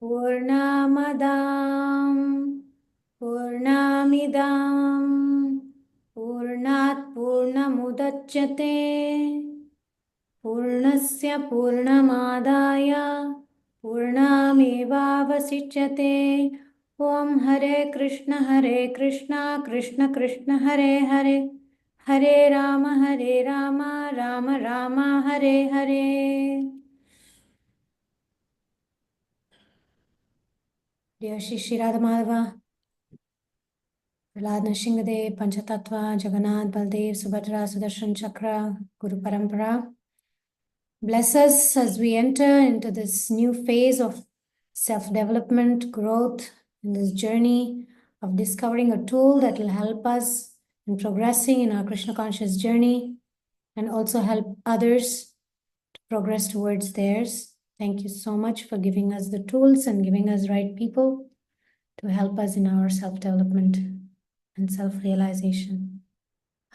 पूर्णमदां पूर्णमिदां पूर्णात् पूर्णमुदच्यते पूर्णस्य पूर्णमादाय पूर्णमेवावशिष्यते। ॐ हरे Krishna Krishna Krishna Hare Hare Hare Ram Ram Ram Hare Hare. Dear Shri Radha Madhava, Prahlad Nrsimhadev, Panchatattva, Jagannath, Baldev, Subhadra, Sudarshan Chakra, Guru Parampara, bless us as we enter into this new phase of self-development, growth, in this journey of discovering a tool that will help us in progressing in our Krishna conscious journey and also help others to progress towards theirs. Thank you so much for giving us the tools and giving us right people to help us in our self-development and self-realization.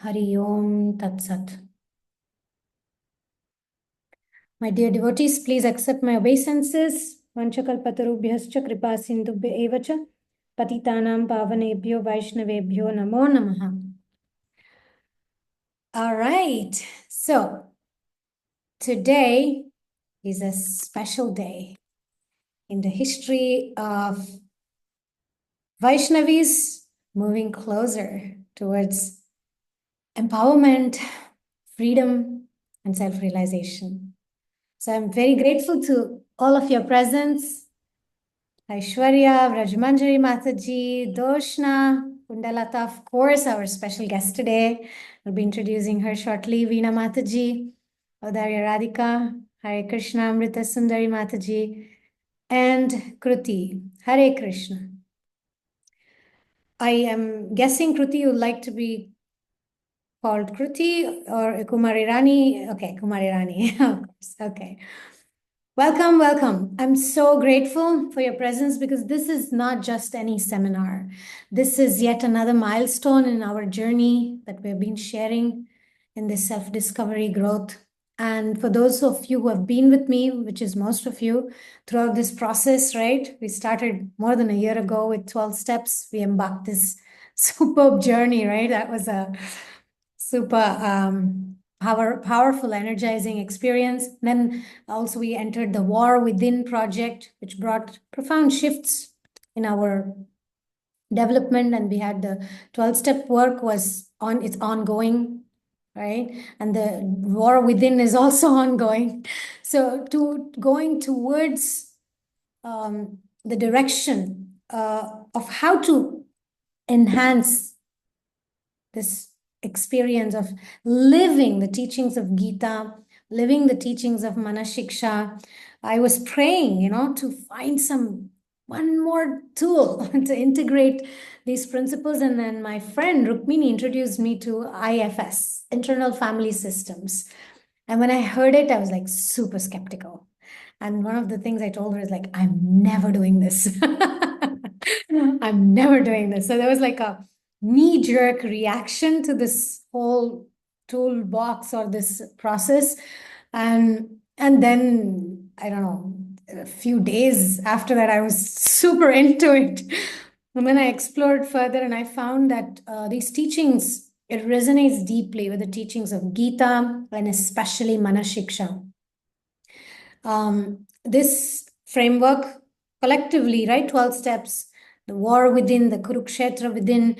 Hari Om Tat Sat. My dear devotees, please accept my obeisances. Vanchakalpatarubhyascha kripa sindhubhya evacha patitanam pavanebhyo vaishnavebhyo namo namaha. All right, so today is a special day in the history of Vaishnavis moving closer towards empowerment, freedom, and self-realization. So I'm very grateful to all of your presence. Aishwarya, Vrajmanjari Mataji, Doshna, Kundalata, of course, our special guest today. We'll be introducing her shortly, Veena Mataji, Audarya Radhika, Hare Krishna, Amrita Sundari Mataji, and Kruti. Hare Krishna. I am guessing, Kruti, you'd like to be called Kruti or Kumari Rani? Okay, Kumari Rani, of course, okay. Welcome, welcome. I'm so grateful for your presence because this is not just any seminar. This is yet another milestone in our journey that we've been sharing in this self-discovery growth. And for those of you who have been with me, which is most of you, throughout this process, right? We started more than a year ago with 12 steps. We embarked this superb journey, right? That was a super powerful, energizing experience. Then also we entered the War Within project, which brought profound shifts in our development. And we had the 12-step work it's ongoing, right? And the War Within is also ongoing. So going towards the direction of how to enhance this experience of living the teachings of Gita, living the teachings of Manashiksha. I was praying, to find one more tool to integrate these principles. And then my friend Rukmini introduced me to IFS, Internal Family Systems. And when I heard it, I was like super skeptical. And one of the things I told her is like, I'm never doing this. I'm never doing this. So there was like a knee-jerk reaction to this whole toolbox or this process. And then, I don't know, a few days after that, I was super into it. And then I explored further and I found that these teachings, it resonates deeply with the teachings of Gita and especially Manashiksha. This framework collectively, right? 12 steps, the war within, the Kurukshetra within,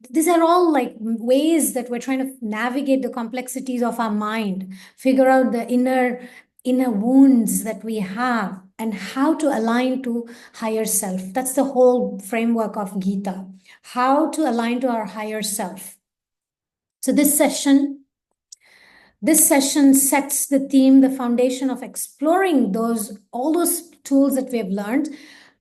these are all like ways that we're trying to navigate the complexities of our mind, figure out the inner wounds that we have and how to align to higher self. That's the whole framework of Gita, how to align to our higher self. So this session sets the theme, the foundation of exploring all those tools that we have learned,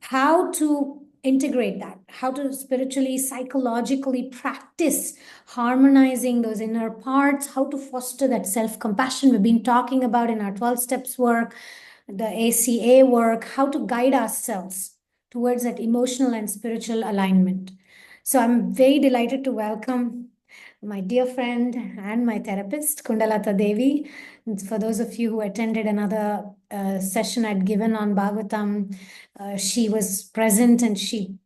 how to integrate that, how to spiritually, psychologically practice harmonizing those inner parts, how to foster that self-compassion we've been talking about in our 12 steps work, the ACA work, how to guide ourselves towards that emotional and spiritual alignment. So I'm very delighted to welcome my dear friend and my therapist, Kundalata Devi. And for those of you who attended another session I'd given on Bhagavatam, she was present and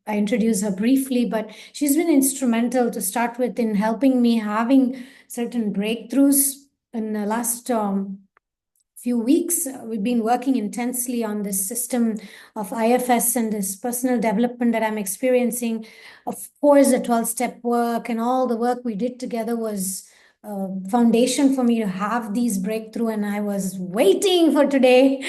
I introduced her briefly, but she's been instrumental to start with in helping me having certain breakthroughs in the last few weeks. We've been working intensely on this system of IFS and this personal development that I'm experiencing. Of course, the 12-step work and all the work we did together was a foundation for me to have these breakthrough. And I was waiting for today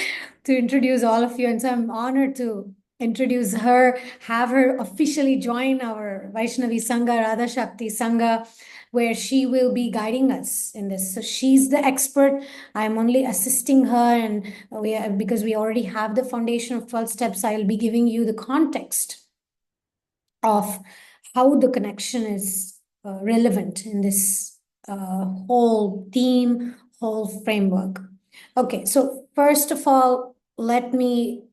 to introduce all of you. And so I'm honored to introduce her, have her officially join our Vaishnavi Sangha, Radha Shakti Sangha, where she will be guiding us in this. So she's the expert. I'm only assisting her, and because we already have the foundation of 12 steps, I'll be giving you the context of how the connection is relevant in this whole theme, whole framework. Okay, so first of all, let me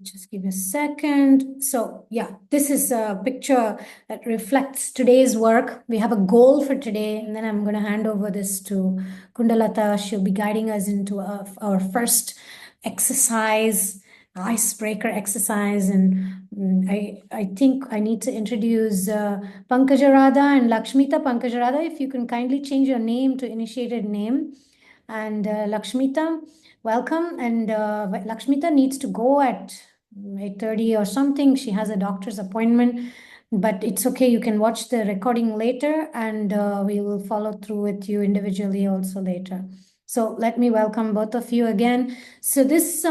just give a second. So yeah, this is a picture that reflects today's work. We have a goal for today, and then I'm going to hand over this to Kundalata. She'll be guiding us into our first exercise, icebreaker exercise. And I think I need to introduce Pankajarada and Lakshmita. Pankajarada, if you can kindly change your name to initiated name. And Lakshmita, welcome. And Lakshmita needs to go at 8:30 or something. She has a doctor's appointment, but it's okay. You can watch the recording later, and we will follow through with you individually also later. So let me welcome both of you again. So this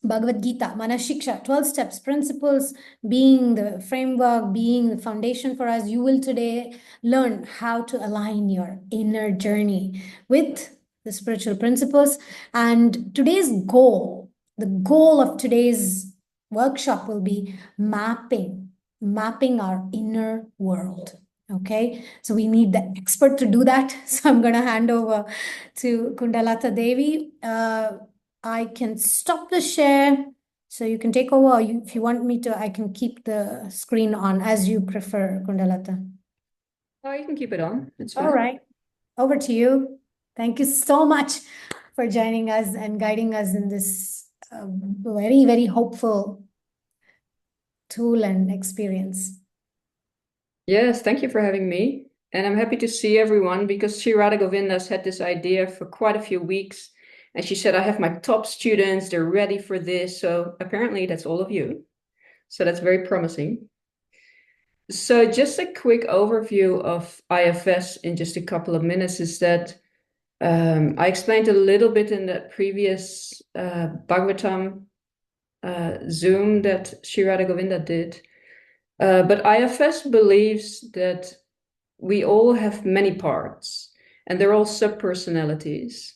Bhagavad Gita, Manashiksha, 12 steps, principles being the framework, being the foundation for us. You will today learn how to align your inner journey with the spiritual principles. And today's goal, the goal of today's workshop will be mapping our inner world. Okay, so we need the expert to do that. So I'm going to hand over to Kundalata Devi. I can stop the share, so you can take over, or if you want me to, I can keep the screen on as you prefer, Kundalata. Oh, you can keep it on. It's fine. All right, over to you. Thank you so much for joining us and guiding us in this very, very hopeful tool and experience. Yes, thank you for having me. And I'm happy to see everyone because Sri Radha Govinda's had this idea for quite a few weeks. And she said, I have my top students, they're ready for this. So apparently that's all of you. So that's very promising. So just a quick overview of IFS in just a couple of minutes is that I explained a little bit in the previous Bhagavatam Zoom that Sri Radha Govinda did. But IFS believes that we all have many parts and they're all subpersonalities.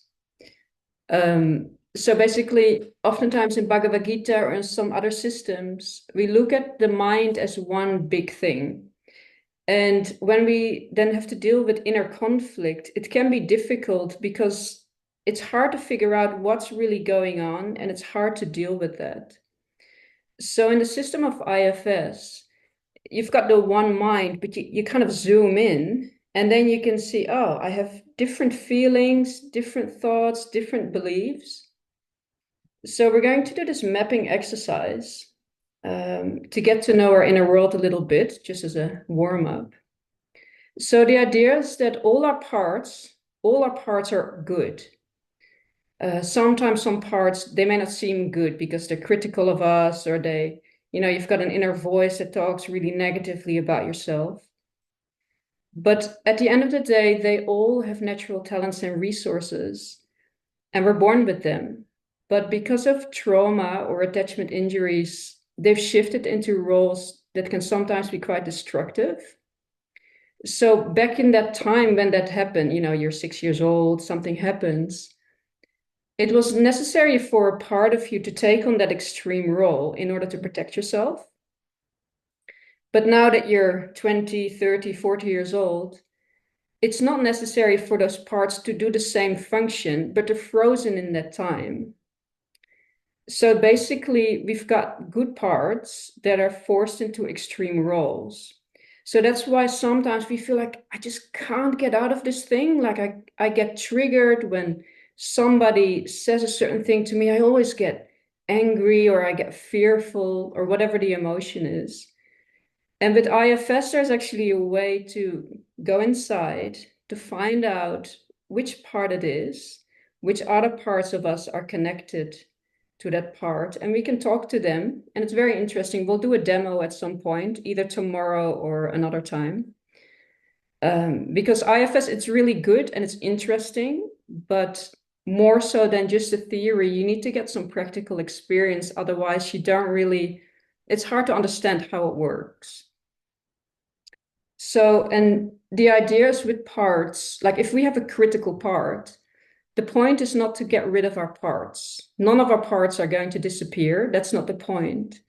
So basically, oftentimes in Bhagavad Gita or in some other systems, we look at the mind as one big thing. And when we then have to deal with inner conflict, it can be difficult because it's hard to figure out what's really going on and it's hard to deal with that. So in the system of IFS, you've got the one mind, but you kind of zoom in and then you can see, oh, I have different feelings, different thoughts, different beliefs. So we're going to do this mapping exercise to get to know our inner world a little bit, just as a warm-up. So the idea is that all our parts are good. Sometimes some parts, they may not seem good because they're critical of us or you've got an inner voice that talks really negatively about yourself. But at the end of the day, they all have natural talents and resources, and we're born with them. But because of trauma or attachment injuries, they've shifted into roles that can sometimes be quite destructive. So back in that time when that happened, you're 6 years old, something happens. It was necessary for a part of you to take on that extreme role in order to protect yourself. But now that you're 20, 30, 40 years old, it's not necessary for those parts to do the same function, but they're frozen in that time. So basically, we've got good parts that are forced into extreme roles. So that's why sometimes we feel like I just can't get out of this thing. Like I get triggered when somebody says a certain thing to me. I always get angry or I get fearful or whatever the emotion is. And with IFS, there's actually a way to go inside to find out which part it is, which other parts of us are connected to that part, and we can talk to them. And it's very interesting. We'll do a demo at some point, either tomorrow or another time. Because IFS, it's really good and it's interesting, but more so than just a theory, you need to get some practical experience. Otherwise, you don't really, it's hard to understand how it works. So, and the ideas with parts, like if we have a critical part, the point is not to get rid of our parts. None of our parts are going to disappear. That's not the point.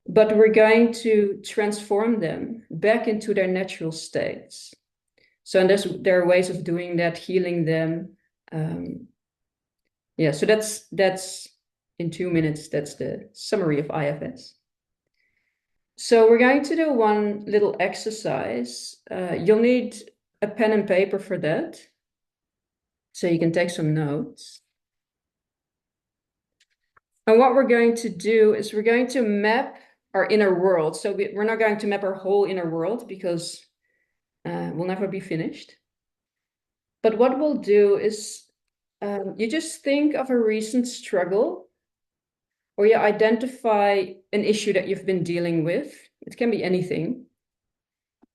But we're going to transform them back into their natural states. So, and there are ways of doing that, healing them. Yeah, so that's in 2 minutes, that's the summary of IFS. So we're going to do one little exercise. You'll need a pen and paper for that, so you can take some notes. And what we're going to do is we're going to map our inner world. So we're not going to map our whole inner world because we'll never be finished. But what we'll do is you just think of a recent struggle, or you identify an issue that you've been dealing with. It can be anything.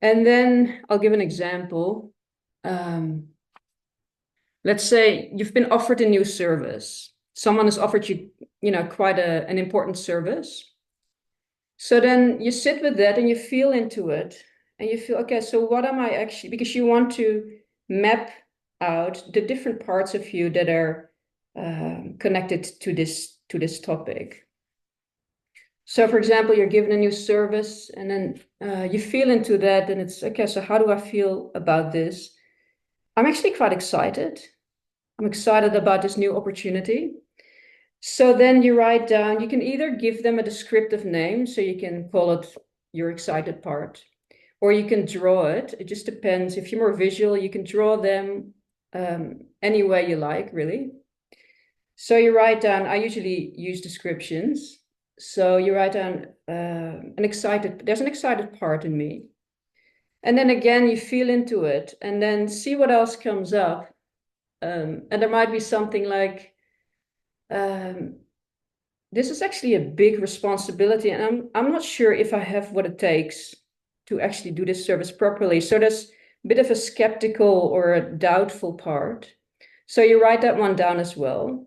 And then I'll give an example. Let's say you've been offered a new service. Someone has offered you, quite an important service. So then you sit with that and you feel into it and you feel, okay, so what am I actually, because you want to map out the different parts of you that are connected to this topic. So for example, you're given a new service and then you feel into that and it's, okay, so how do I feel about this? I'm actually quite excited. I'm excited about this new opportunity. So then you write down, you can either give them a descriptive name, so you can call it your excited part, or you can draw it. It just depends. If you're more visual, you can draw them any way you like, really. So you write down, I usually use descriptions. So you write down there's an excited part in me. And then again, you feel into it and then see what else comes up. And there might be something like, um, this is actually a big responsibility, and I'm not sure if I have what it takes to actually do this service properly. So there's a bit of a skeptical or a doubtful part. So you write that one down as well.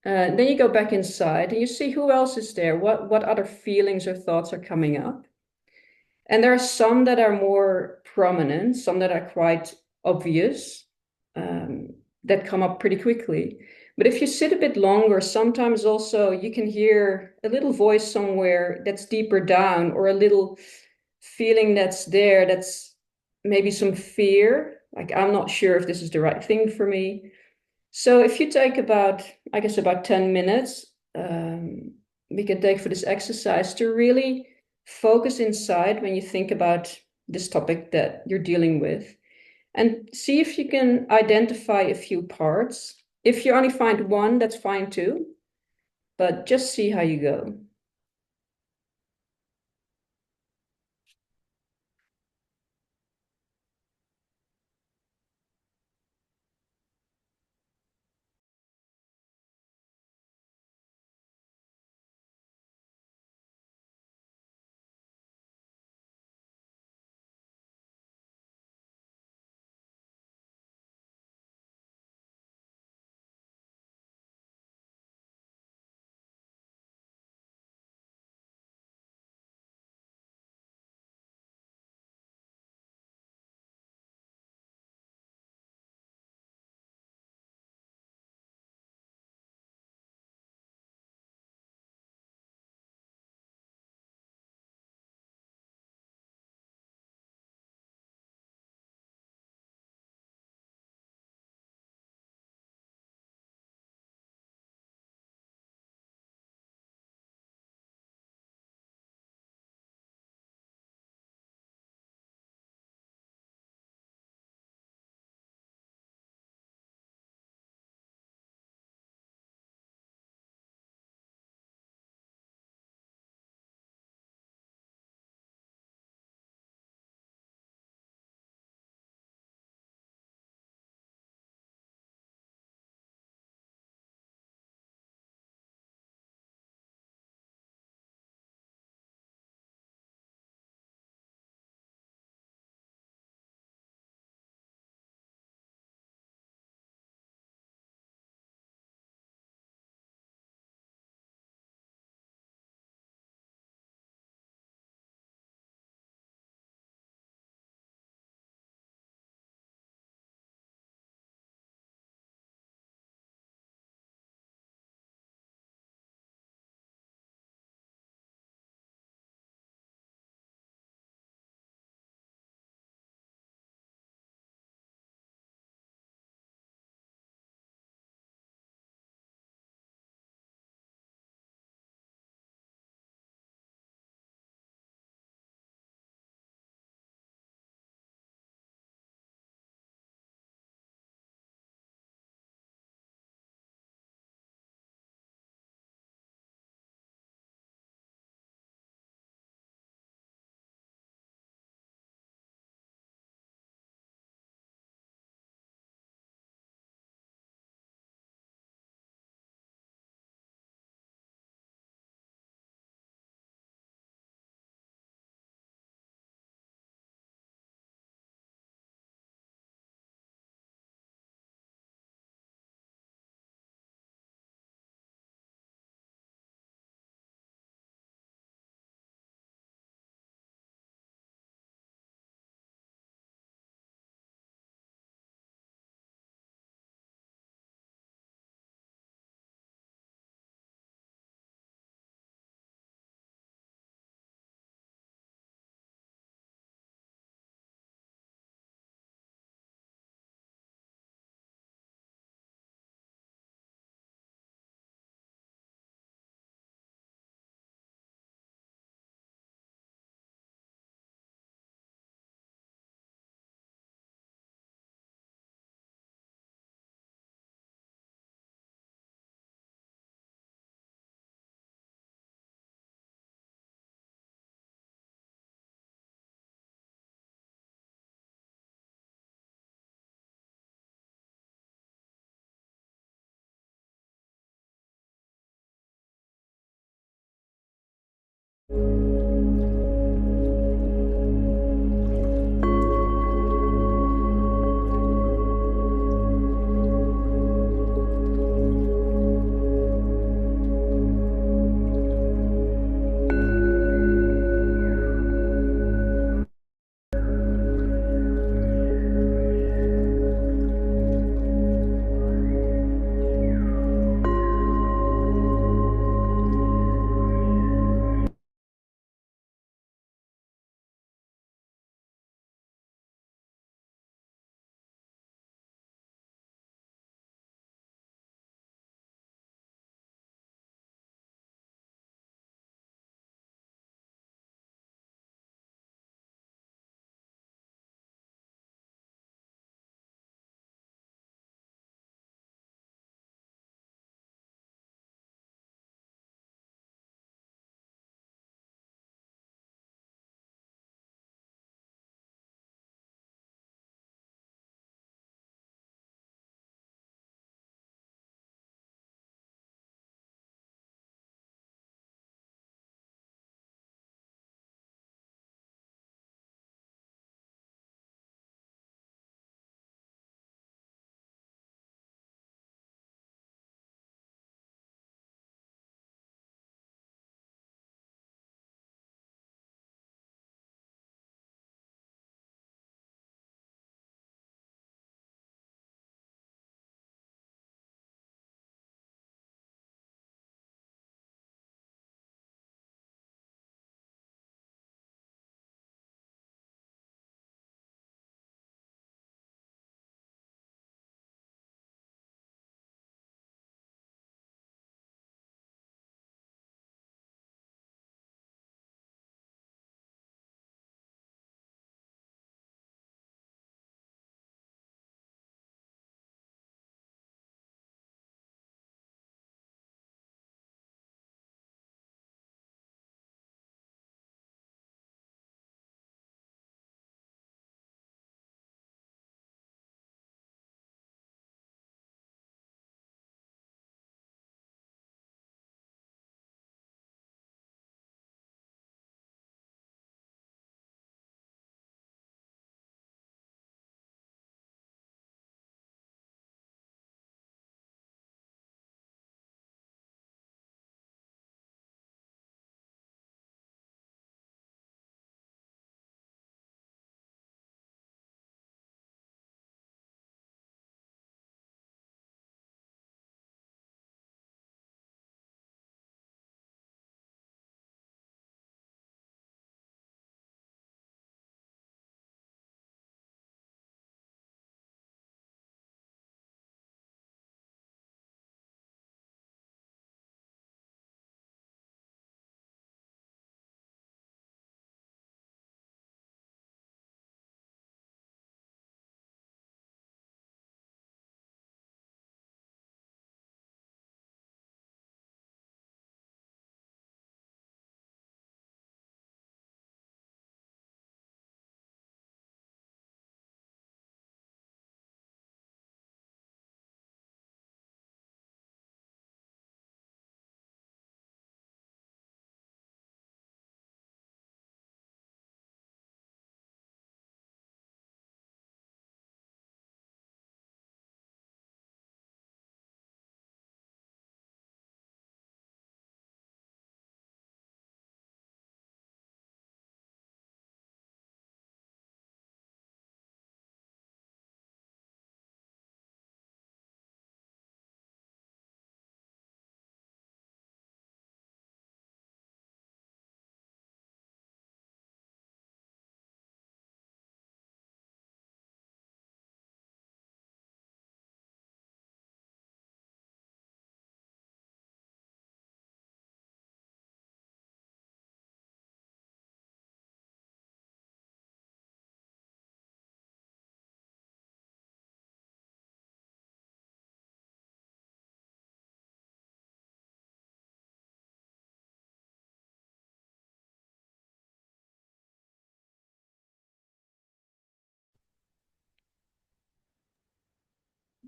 Then you go back inside and you see who else is there, what other feelings or thoughts are coming up. And there are some that are more prominent, some that are quite obvious, that come up pretty quickly. But if you sit a bit longer, sometimes also you can hear a little voice somewhere that's deeper down, or a little feeling that's there, that's maybe some fear, like I'm not sure if this is the right thing for me. So if you take about, I guess, about 10 minutes, we can take for this exercise to really focus inside when you think about this topic that you're dealing with, and see if you can identify a few parts. If you only find one, that's fine too, but just see how you go.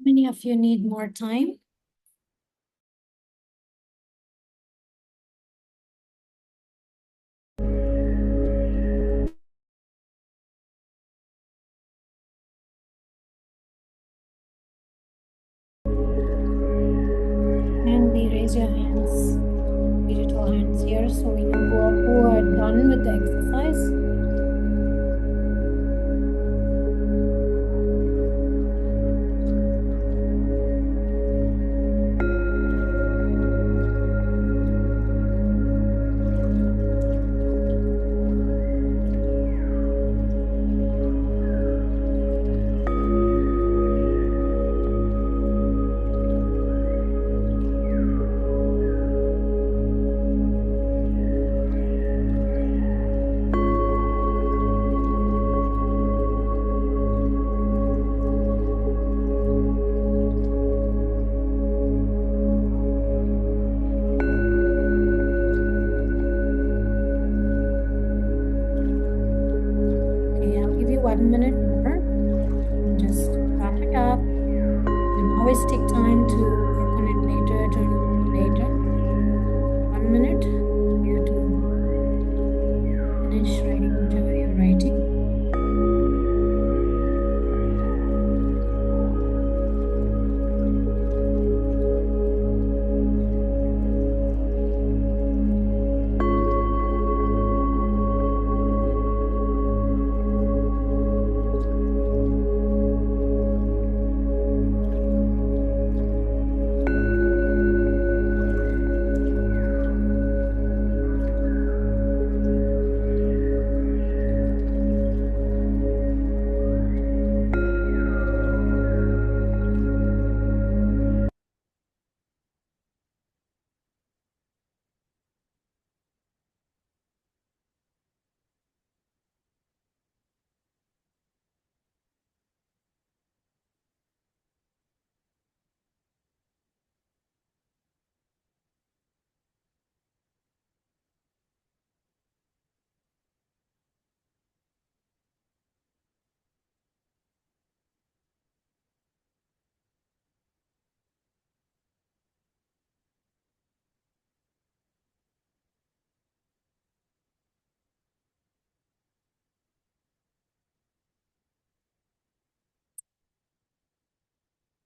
Many of you need more time? your hands, digital hands here, so we know who are done with the exercise. Okay, I'll give you 1 minute more. Just wrap it up. You can always take time to work on it later, turn it later. 1 minute, you have to finish writing whatever you're writing.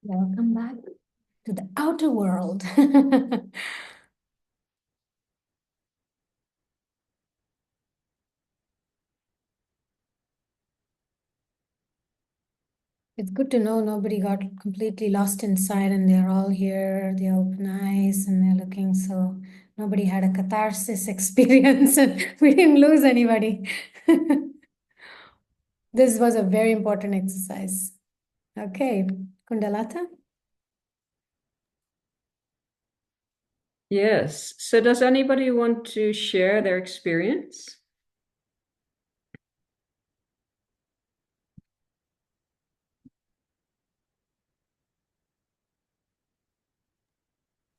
Welcome back to the outer world. It's good to know nobody got completely lost inside and they're all here, they're open eyes and they're looking, so nobody had a catharsis experience and we didn't lose anybody. This was a very important exercise. Okay, Kundalata? Yes. So does anybody want to share their experience?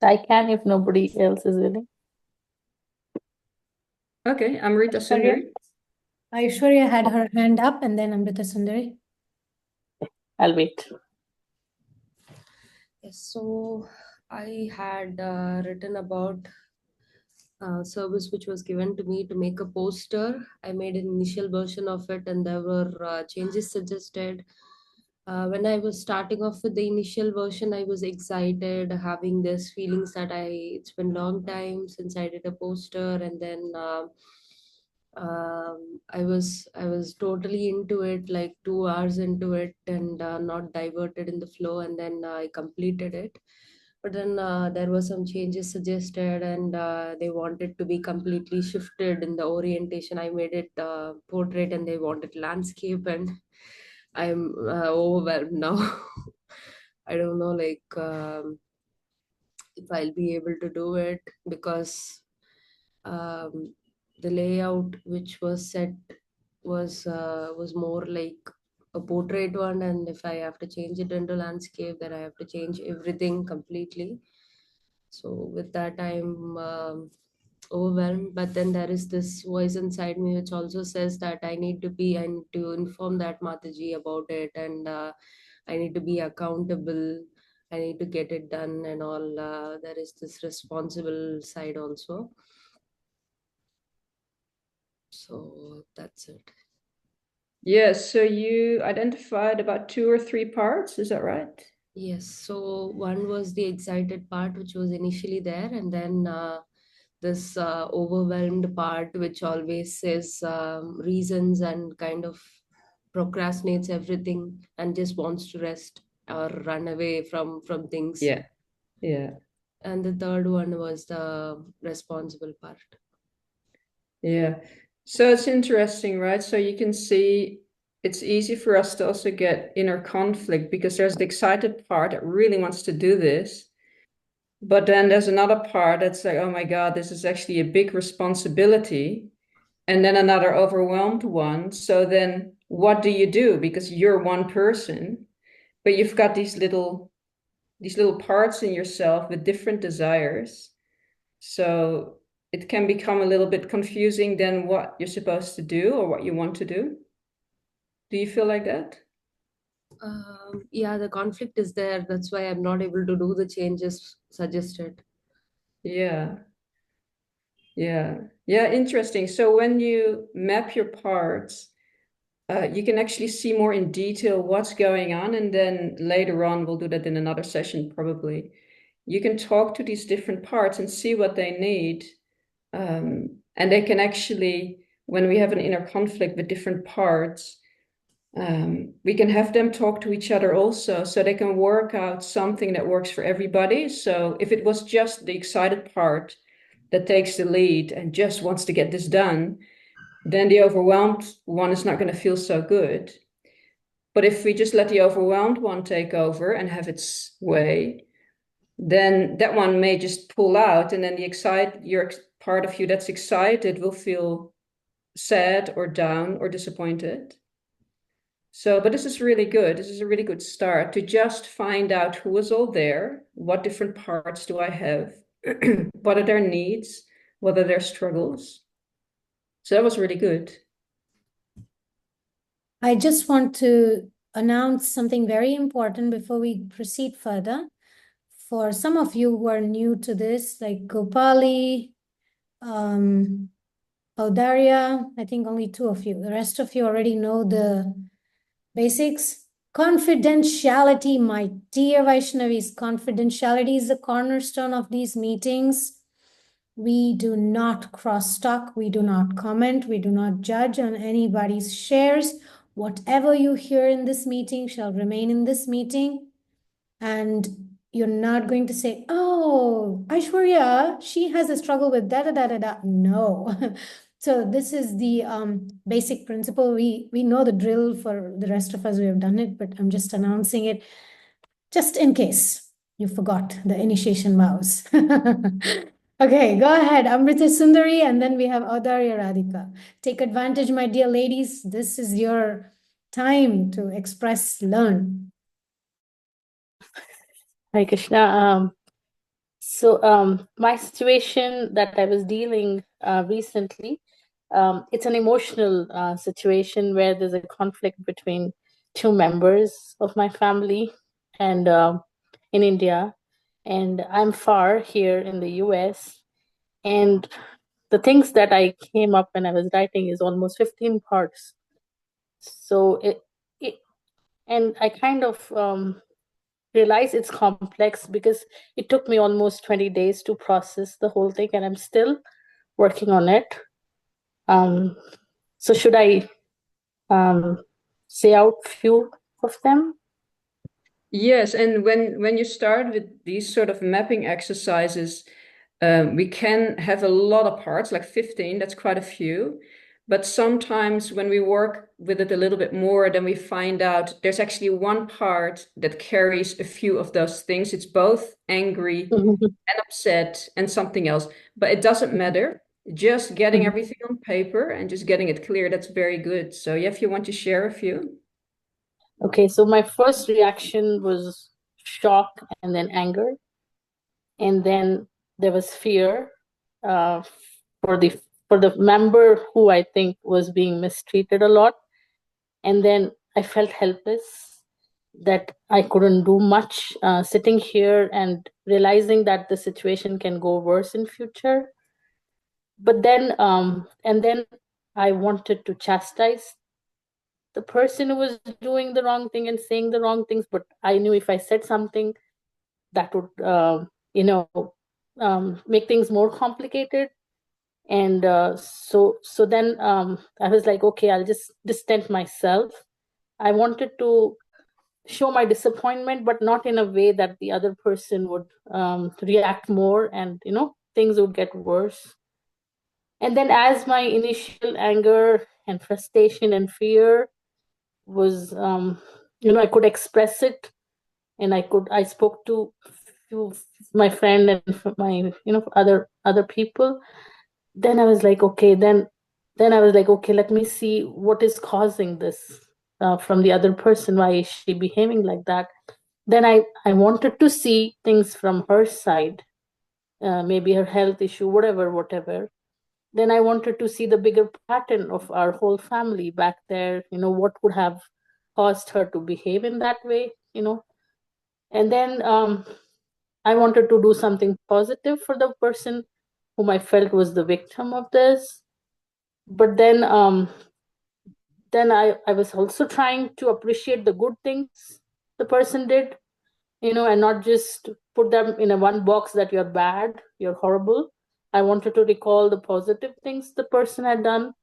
I can if nobody else is willing. Okay, Amrita Sundari. Aishwarya had her hand up and then Amrita Sundari. I'll wait. Yes, so I had written about service which was given to me to make a poster. I made an initial version of it, and there were changes suggested. When I was starting off with the initial version, I was excited, having this feelings that it's been long time since I did a poster, and then I was totally into it, like 2 hours into it, and not diverted in the flow, and then I completed it. But then there were some changes suggested, and they wanted to be completely shifted in the orientation. I made it portrait, and they wanted landscape, and I'm overwhelmed now. I don't know, like, if I'll be able to do it, because um, the layout which was set was more like a portrait one, and if I have to change it into landscape, then I have to change everything completely. So with that, I'm overwhelmed. But then there is this voice inside me which also says that I need to be and to inform that Mataji about it, and I need to be accountable. I need to get it done and all. There is this responsible side also. So that's it. Yes, so you identified about 2 or 3 parts, is that right? Yes, so one was the excited part, which was initially there, and then this overwhelmed part, which always says reasons and kind of procrastinates everything and just wants to rest or run away from things. Yeah, yeah, And the third one was the responsible part. yeah. So it's interesting, right? So you can see it's easy for us to also get inner conflict because there's the excited part that really wants to do this. But then there's another part that's like, oh my God, this is actually a big responsibility. And then another overwhelmed one. So then what do you do? Because you're one person, but you've got these little parts in yourself with different desires. So it can become a little bit confusing then what you're supposed to do or what you want to do. Do you feel like that? Yeah, the conflict is there. That's why I'm not able to do the changes suggested. Yeah. Yeah. Yeah, interesting. So when you map your parts, you can actually see more in detail what's going on. And then later on, we'll do that in another session probably. You can talk to these different parts and see what they need. And they can actually, when we have an inner conflict with different parts, we can have them talk to each other also so they can work out something that works for everybody. So if it was just the excited part that takes the lead and just wants to get this done, then the overwhelmed one is not going to feel so good. But if we just let the overwhelmed one take over and have its way, then that one may just pull out, and then your part of you that's excited will feel sad or down or disappointed. So, but this is really good. This is a really good start to just find out who is all there, what different parts do I have, what are their needs, what are their struggles. So that was really good. I just want to announce something very important before we proceed further. For some of you who are new to this, like Gopali, Audaria, I think only two of you. The rest of you already know the basics. Confidentiality, my dear Vaishnavis, confidentiality is the cornerstone of these meetings. We do not cross-talk, we do not comment, we do not judge on anybody's shares. Whatever you hear in this meeting shall remain in this meeting. And you're not going to say, oh, Aishwarya, she has a struggle with da da da da da. No. So this is the basic principle. We know the drill. For the rest of us, we have done it, but I'm just announcing it just in case you forgot the initiation vows. Okay, go ahead, Amrita Sundari, and then we have Audarya Radhika. Take advantage, my dear ladies. This is your time to express, learn. Hi Krishna. My situation that I was dealing recently, it's an emotional situation where there's a conflict between two members of my family and in India, and I'm far here in the US. And the things that I came up when I was writing is almost 15 parts. So and I kind of realize it's complex because it took me almost 20 days to process the whole thing, and I'm still working on it. So should I say out few of them? Yes, and when you start with these sort of mapping exercises, we can have a lot of parts, like 15, that's quite a few. But sometimes when we work with it a little bit more, then we find out there's actually one part that carries a few of those things. It's both angry and upset and something else, but it doesn't matter. Just getting everything on paper and just getting it clear, that's very good. So yeah, if you want to share a few. Okay, so my first reaction was shock and then anger. And then there was fear uh, for the member who I think was being mistreated a lot. And then I felt helpless, that I couldn't do much, sitting here and realizing that the situation can go worse in future. But then and then I wanted to chastise the person who was doing the wrong thing and saying the wrong things, but I knew if I said something that would you know make things more complicated. And so then I was like, okay, I'll just distance myself. I wanted to show my disappointment, but not in a way that the other person would react more, and things would get worse. And then as my initial anger and frustration and fear was I could express it, and I spoke to my friend and my other people. Then I was like, okay, then I was like, okay, let me see what is causing this from the other person. Why is she behaving like that? Then I wanted to see things from her side, maybe her health issue, whatever. Then I wanted to see the bigger pattern of our whole family back there, what would have caused her to behave in that way. And then I wanted to do something positive for the person whom I felt was the victim of this. But then I was also trying to appreciate the good things the person did, and not just put them in a one box that you're bad, you're horrible. I wanted to recall the positive things the person had done.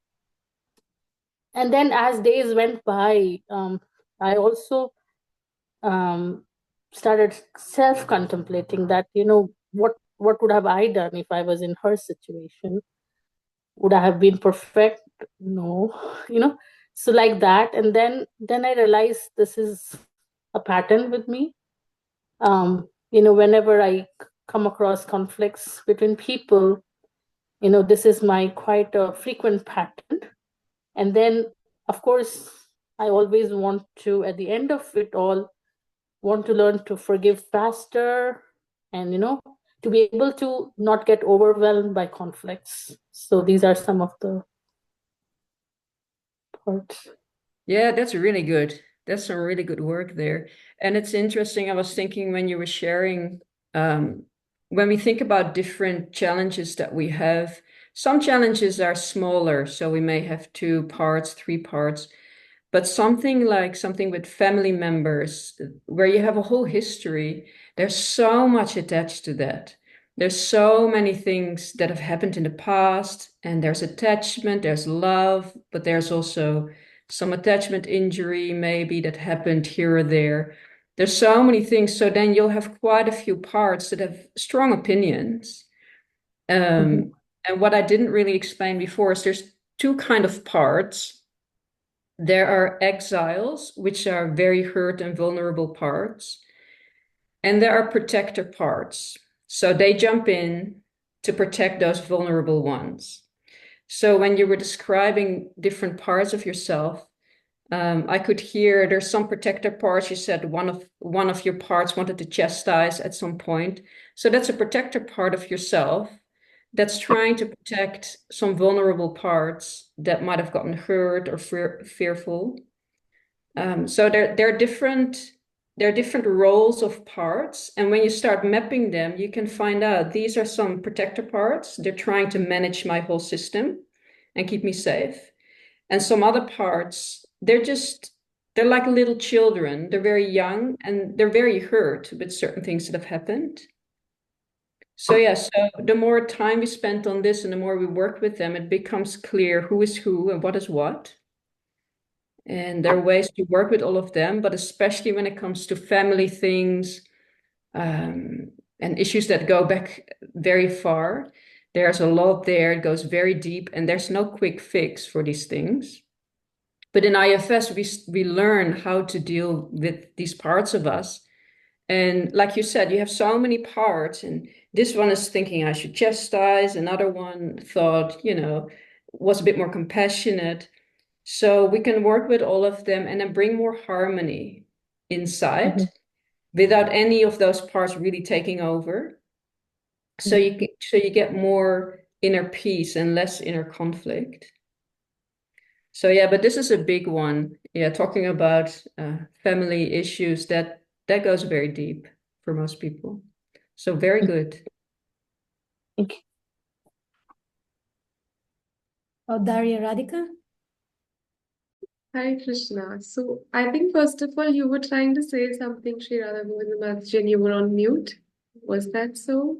And then as days went by, I also started self-contemplating that, what would have I done if I was in her situation? Would I have been perfect? No. So like that. And then I realized this is a pattern with me. Whenever I come across conflicts between people, this is my quite a frequent pattern. And then, of course, I always want to, at the end of it all, want to learn to forgive faster, and to be able to not get overwhelmed by conflicts. So these are some of the parts. Yeah, that's really good. That's some really good work there. And it's interesting. I was thinking when you were sharing, when we think about different challenges that we have, some challenges are smaller. So we may have 2 parts, 3 parts. But something with family members, where you have a whole history, there's so much attached to that. There's so many things that have happened in the past, and there's attachment, there's love, but there's also some attachment injury maybe that happened here or there. There's so many things. So then you'll have quite a few parts that have strong opinions. And what I didn't really explain before is there's 2 kind of parts. There are exiles, which are very hurt and vulnerable parts, and there are protector parts. So they jump in to protect those vulnerable ones. So when you were describing different parts of yourself, I could hear there's some protector parts. You said one of your parts wanted to chastise at some point. So that's a protector part of yourself that's trying to protect some vulnerable parts that might have gotten hurt or fearful. So there are different roles of parts, and when you start mapping them, you can find out these are some protector parts. They're trying to manage my whole system and keep me safe. And some other parts, they're like little children. They're very young and they're very hurt with certain things that have happened. So yeah, so the more time we spend on this and the more we work with them, it becomes clear who is who and what is what. And there are ways to work with all of them, but especially when it comes to family things and issues that go back very far, there's a lot there. It goes very deep, and there's no quick fix for these things. But in IFS, we learn how to deal with these parts of us. And like you said, you have so many parts, and this one is thinking I should chastise, another one thought, was a bit more compassionate. So we can work with all of them and then bring more harmony inside without any of those parts really taking over. So you get more inner peace and less inner conflict. So yeah, but this is a big one. Yeah, talking about family issues, that goes very deep for most people. So very good. Thank you. Oh, Daria Radhika? Hi Krishna. So I think first of all, you were trying to say something, Shri Radha Govindaji, and you were on mute. Was that so?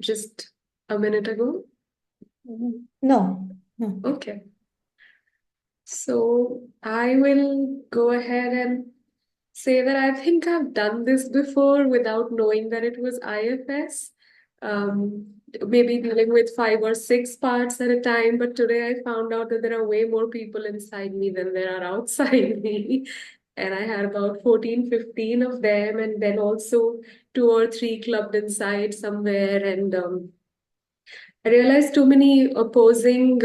Just a minute ago? No, no. Okay. So I will go ahead and say that I think I've done this before without knowing that it was IFS. Um, Maybe dealing with 5 or 6 parts at a time, but today I found out that there are way more people inside me than there are outside me. And I had about 14, 15 of them, and then also 2 or 3 clubbed inside somewhere. And I realized too many opposing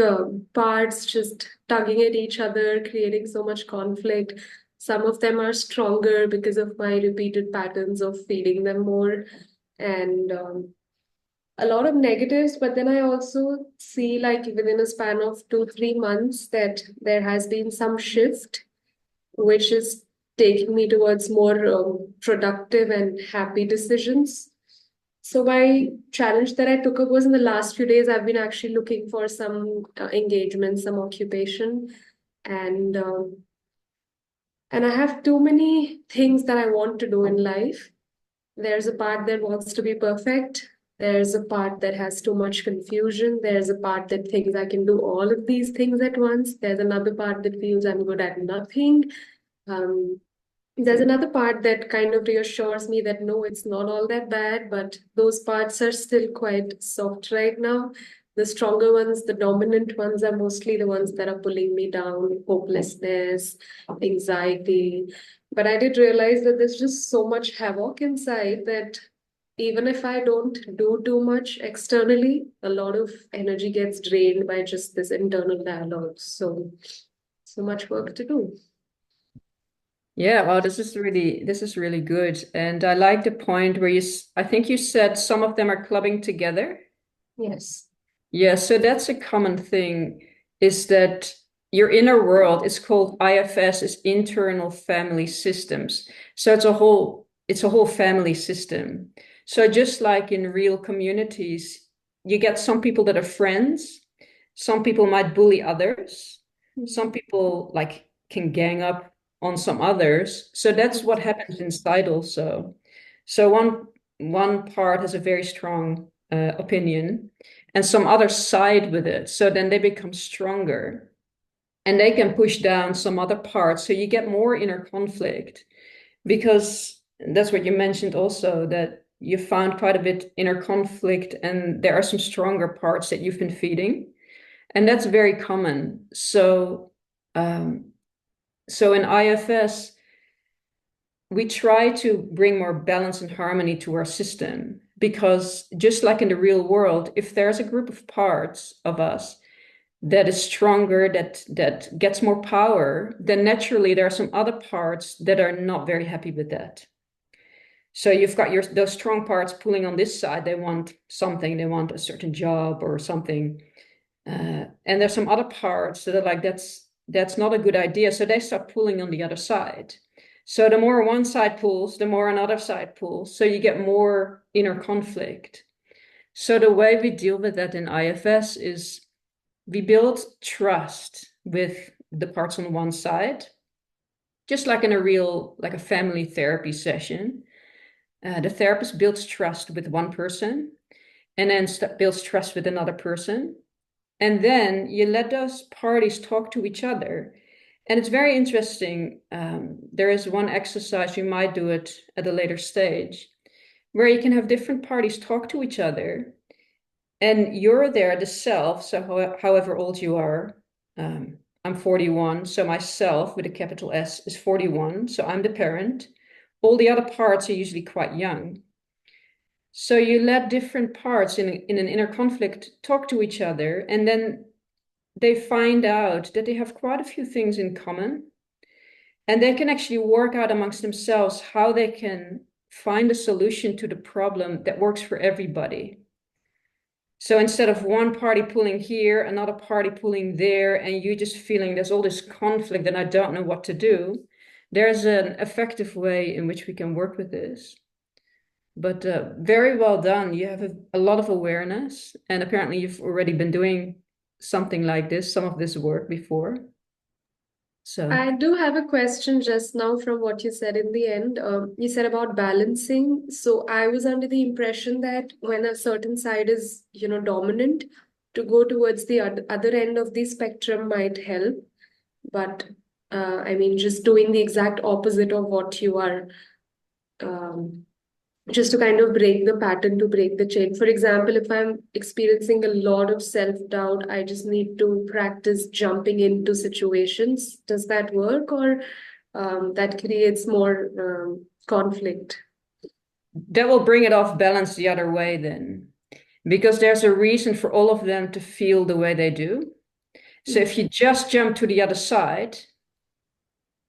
parts just tugging at each other, creating so much conflict. Some of them are stronger because of my repeated patterns of feeding them more, and a lot of negatives. But then I also see, like, within a span of 2, 3 months, that there has been some shift, which is taking me towards more productive and happy decisions. So my challenge that I took up was in the last few days, I've been actually looking for some engagement, some occupation, and and I have too many things that I want to do in life. There's a part that wants to be perfect. There's a part that has too much confusion. There's a part that thinks I can do all of these things at once. There's another part that feels I'm good at nothing. Um, there's another part that kind of reassures me that no, it's not all that bad, but those parts are still quite soft right now. The stronger ones, the dominant ones, are mostly the ones that are pulling me down: hopelessness, anxiety. But I did realize that there's just so much havoc inside that even if I don't do too much externally, a lot of energy gets drained by just this internal dialogue. So, so much work to do. Yeah, well, this is really good. And I like the point where I think you said some of them are clubbing together. Yes. Yeah, so that's a common thing, is that your inner world is called IFS, is internal family systems. So it's a whole family system. So just like in real communities, you get some people that are friends, some people might bully others, some people like can gang up on some others. So that's what happens inside also. So one part has a very strong opinion, and some other side with it. So then they become stronger and they can push down some other parts. So you get more inner conflict, because that's what you mentioned also, that you found quite a bit inner conflict and there are some stronger parts that you've been feeding. And that's very common. So in IFS, we try to bring more balance and harmony to our system, because just like in the real world, if there's a group of parts of us that is stronger, that gets more power, then naturally there are some other parts that are not very happy with that. So you've got those strong parts pulling on this side. They want something, they want a certain job or something. And there's some other parts that are like, that's not a good idea. So they start pulling on the other side. So the more one side pulls, the more another side pulls. So you get more inner conflict. So the way we deal with that in IFS is we build trust with the parts on one side, just like in like a family therapy session. The therapist builds trust with one person and then builds trust with another person. And then you let those parties talk to each other. And it's very interesting. There is one exercise, you might do it at a later stage, where you can have different parties talk to each other. And you're there, the self, so however old you are. I'm 41, so myself with a capital S is 41, so I'm the parent. All the other parts are usually quite young. So you let different parts in an inner conflict talk to each other, and then they find out that they have quite a few things in common, and they can actually work out amongst themselves how they can find a solution to the problem that works for everybody. So instead of one party pulling here, another party pulling there, and you just feeling there's all this conflict and I don't know what to do, there's an effective way in which we can work with this. But very well done. You have a lot of awareness, and apparently you've already been doing something like this, some of this work before. So I do have a question just now from what you said in the end. You said about balancing. So I was under the impression that when a certain side is, dominant, to go towards the other end of the spectrum might help. But I mean, just doing the exact opposite of what you are, um, just to kind of break the pattern, to break the chain. For example, if I'm experiencing a lot of self-doubt, I just need to practice jumping into situations. Does that work, or that creates more conflict? that will bring it off balance the other way then, because there's a reason for all of them to feel the way they do. So if you just jump to the other side,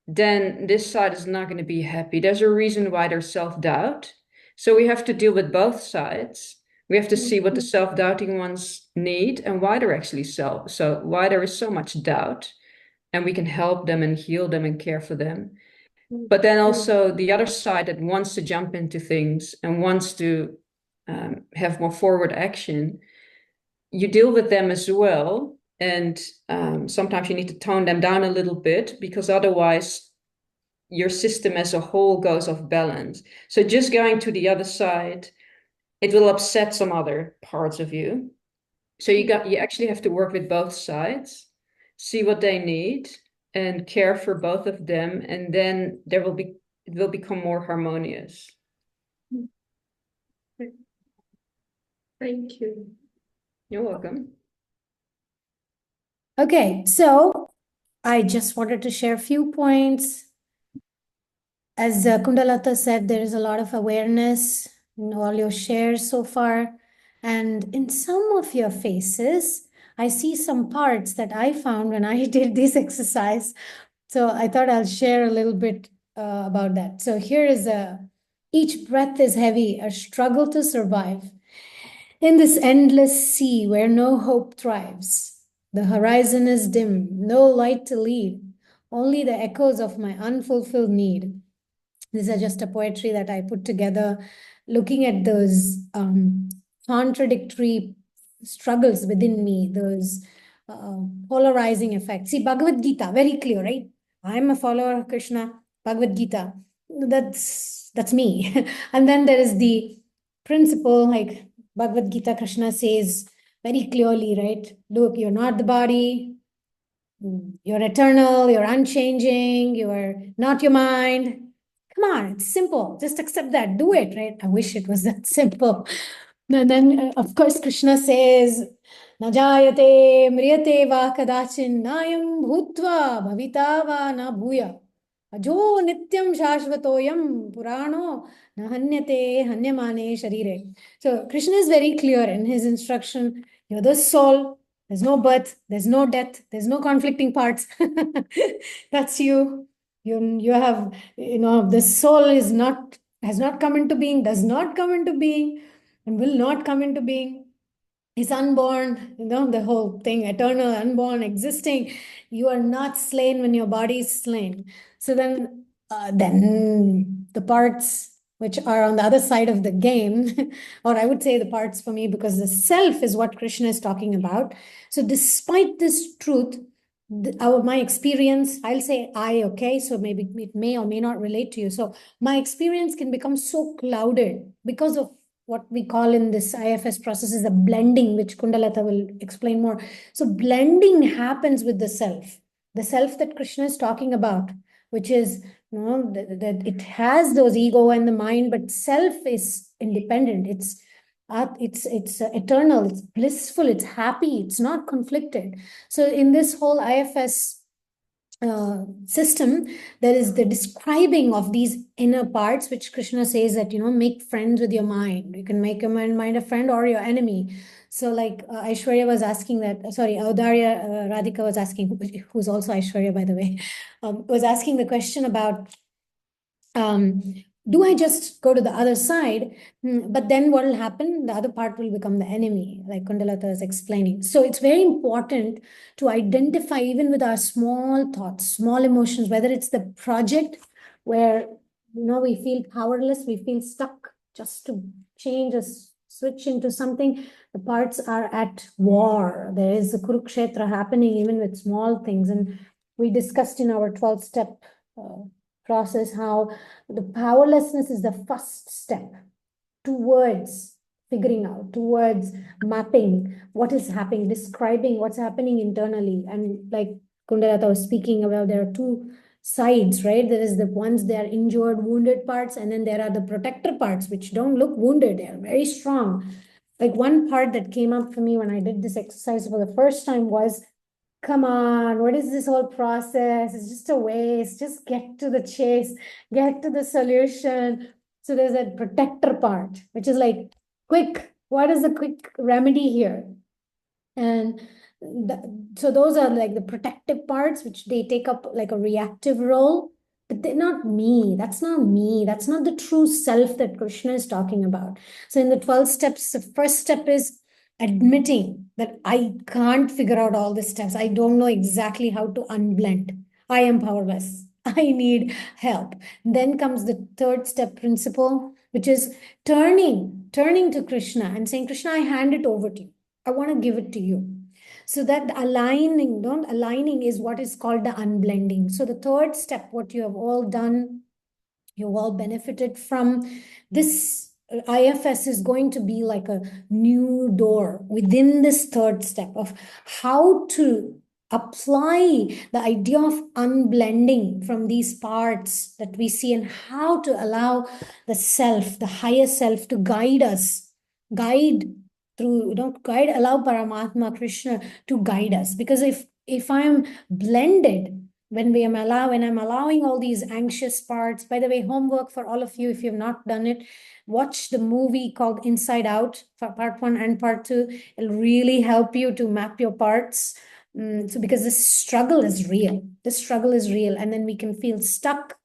then this side is not going to be happy. There's a reason why there's self-doubt. So we have to deal with both sides. We have to see what the self-doubting ones need and why they're actually so why there is so much doubt, and we can help them and heal them and care for them. But then also the other side that wants to jump into things and wants to have more forward action, you deal with them as well. And sometimes you need to tone them down a little bit, because otherwise your system as a whole goes off balance. So just going to the other side, it will upset some other parts of you. So you actually have to work with both sides, see what they need, and care for both of them, and then it will become more harmonious. Thank you. You're welcome. Okay, so I just wanted to share a few points. As Kundalata said, there is a lot of awareness in all your shares so far. And in some of your faces, I see some parts that I found when I did this exercise. So I thought I'll share a little bit about that. So here is each breath is heavy, a struggle to survive. In this endless sea where no hope thrives, the horizon is dim, no light to lead, only the echoes of my unfulfilled need. These are just a poetry that I put together, looking at those contradictory struggles within me, those polarizing effects. See, Bhagavad Gita, very clear, right? I'm a follower of Krishna, Bhagavad Gita. That's me. And then there is the principle, like Bhagavad Gita, Krishna says very clearly, right? Look, you're not the body, you're eternal, you're unchanging, you're not your mind. Come on, it's simple. Just accept that. Do it, right? I wish it was that simple. And then, of course, Krishna says, "Na jayate mriyate va kadachin nayam bhutva bhavita va na bhuya. Ajo nityam shashvatoyam purano na hanyate hanyamane sharire." So Krishna is very clear in his instruction. You're the soul. There's no birth. There's no death. There's no conflicting parts. That's you. You have, the soul has not come into being, does not come into being, and will not come into being. Is unborn, the whole thing, eternal, unborn, existing. You are not slain when your body is slain. So then the parts which are on the other side of the game, or I would say the parts for me, because the self is what Krishna is talking about. So despite this truth, my experience, I'll say okay, so maybe it may or may not relate to you. So my experience can become so clouded because of what we call in this IFS process is a blending, which Kundalata will explain more. So blending happens with the self that Krishna is talking about, which is, that it has those ego and the mind, but self is independent. It's eternal, it's blissful, it's happy, it's not conflicted. So in this whole IFS system, there is the describing of these inner parts, which Krishna says that, make friends with your mind. You can make your mind a friend or your enemy. So like Aishwarya was asking that, sorry, Audarya Radhika was asking, who's also Aishwarya, by the way, was asking the question about, do I just go to the other side? But then what will happen? The other part will become the enemy, like Kundalata is explaining. So it's very important to identify, even with our small thoughts, small emotions, whether it's the project where, we feel powerless, we feel stuck, just to change or switch into something. The parts are at war. There is a Kurukshetra happening even with small things. And we discussed in our 12-step process how the powerlessness is the first step towards figuring out, towards mapping what is happening, describing what's happening internally. And like Kundarata was speaking about, there are two sides, right? There is the ones that are injured, wounded parts, and then there are the protector parts, which don't look wounded. They're very strong. Like one part that came up for me when I did this exercise for the first time was, come on, what is this whole process? It's just a waste. Just get to the chase, get to the solution. So there's that protector part, which is like, quick, what is the quick remedy here? And so those are like the protective parts, which they take up like a reactive role, but they're not me. That's not me. That's not the true self that Krishna is talking about. So in the 12 steps, the first step is admitting that I can't figure out all the steps. I don't know exactly how to unblend. I am powerless. I need help. Then comes the third step principle, which is turning to Krishna and saying, Krishna, I hand it over to you. I want to give it to you. So that aligning is what is called the unblending. So the third step, what you have all done, you've all benefited from this. IFS is going to be like a new door within this third step of how to apply the idea of unblending from these parts that we see, and how to allow the self, the higher self, to guide us, guide through, guide, allow Paramatma, Krishna, to guide us. Because if I'm blended, when I'm allowing all these anxious parts. By the way, homework for all of you, if you've not done it, watch the movie called Inside Out for part 1 and part 2. It'll really help you to map your parts. So because this struggle is real. And then we can feel stuck.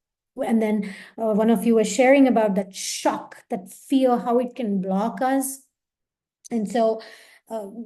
And then one of you was sharing about that shock, that fear, how it can block us. And so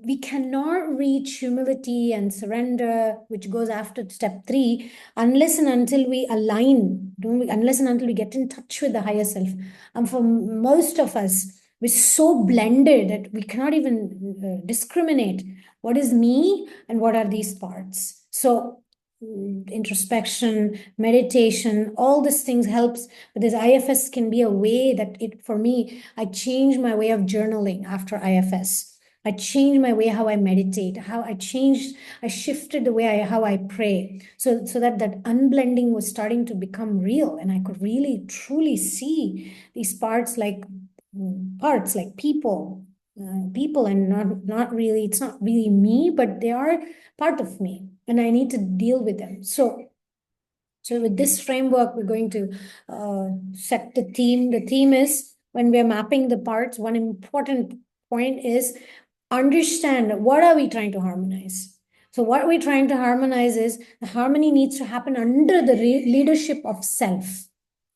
we cannot reach humility and surrender, which goes after step 3, unless and until we align, unless and until we get in touch with the higher self. And for most of us, we're so blended that we cannot even discriminate what is me and what are these parts. So introspection, meditation, all these things helps. But this IFS can be a way that for me, I changed my way of journaling after IFS. I changed my way how I meditate, I shifted the way how I pray. So that unblending was starting to become real, and I could really truly see these parts like people, and not really, it's not really me, but they are part of me, and I need to deal with them. So with this framework, we're going to set the theme. The theme is, when we're mapping the parts, one important point is understand what are we trying to harmonize. So what we're trying to harmonize is the harmony needs to happen under the leadership of self.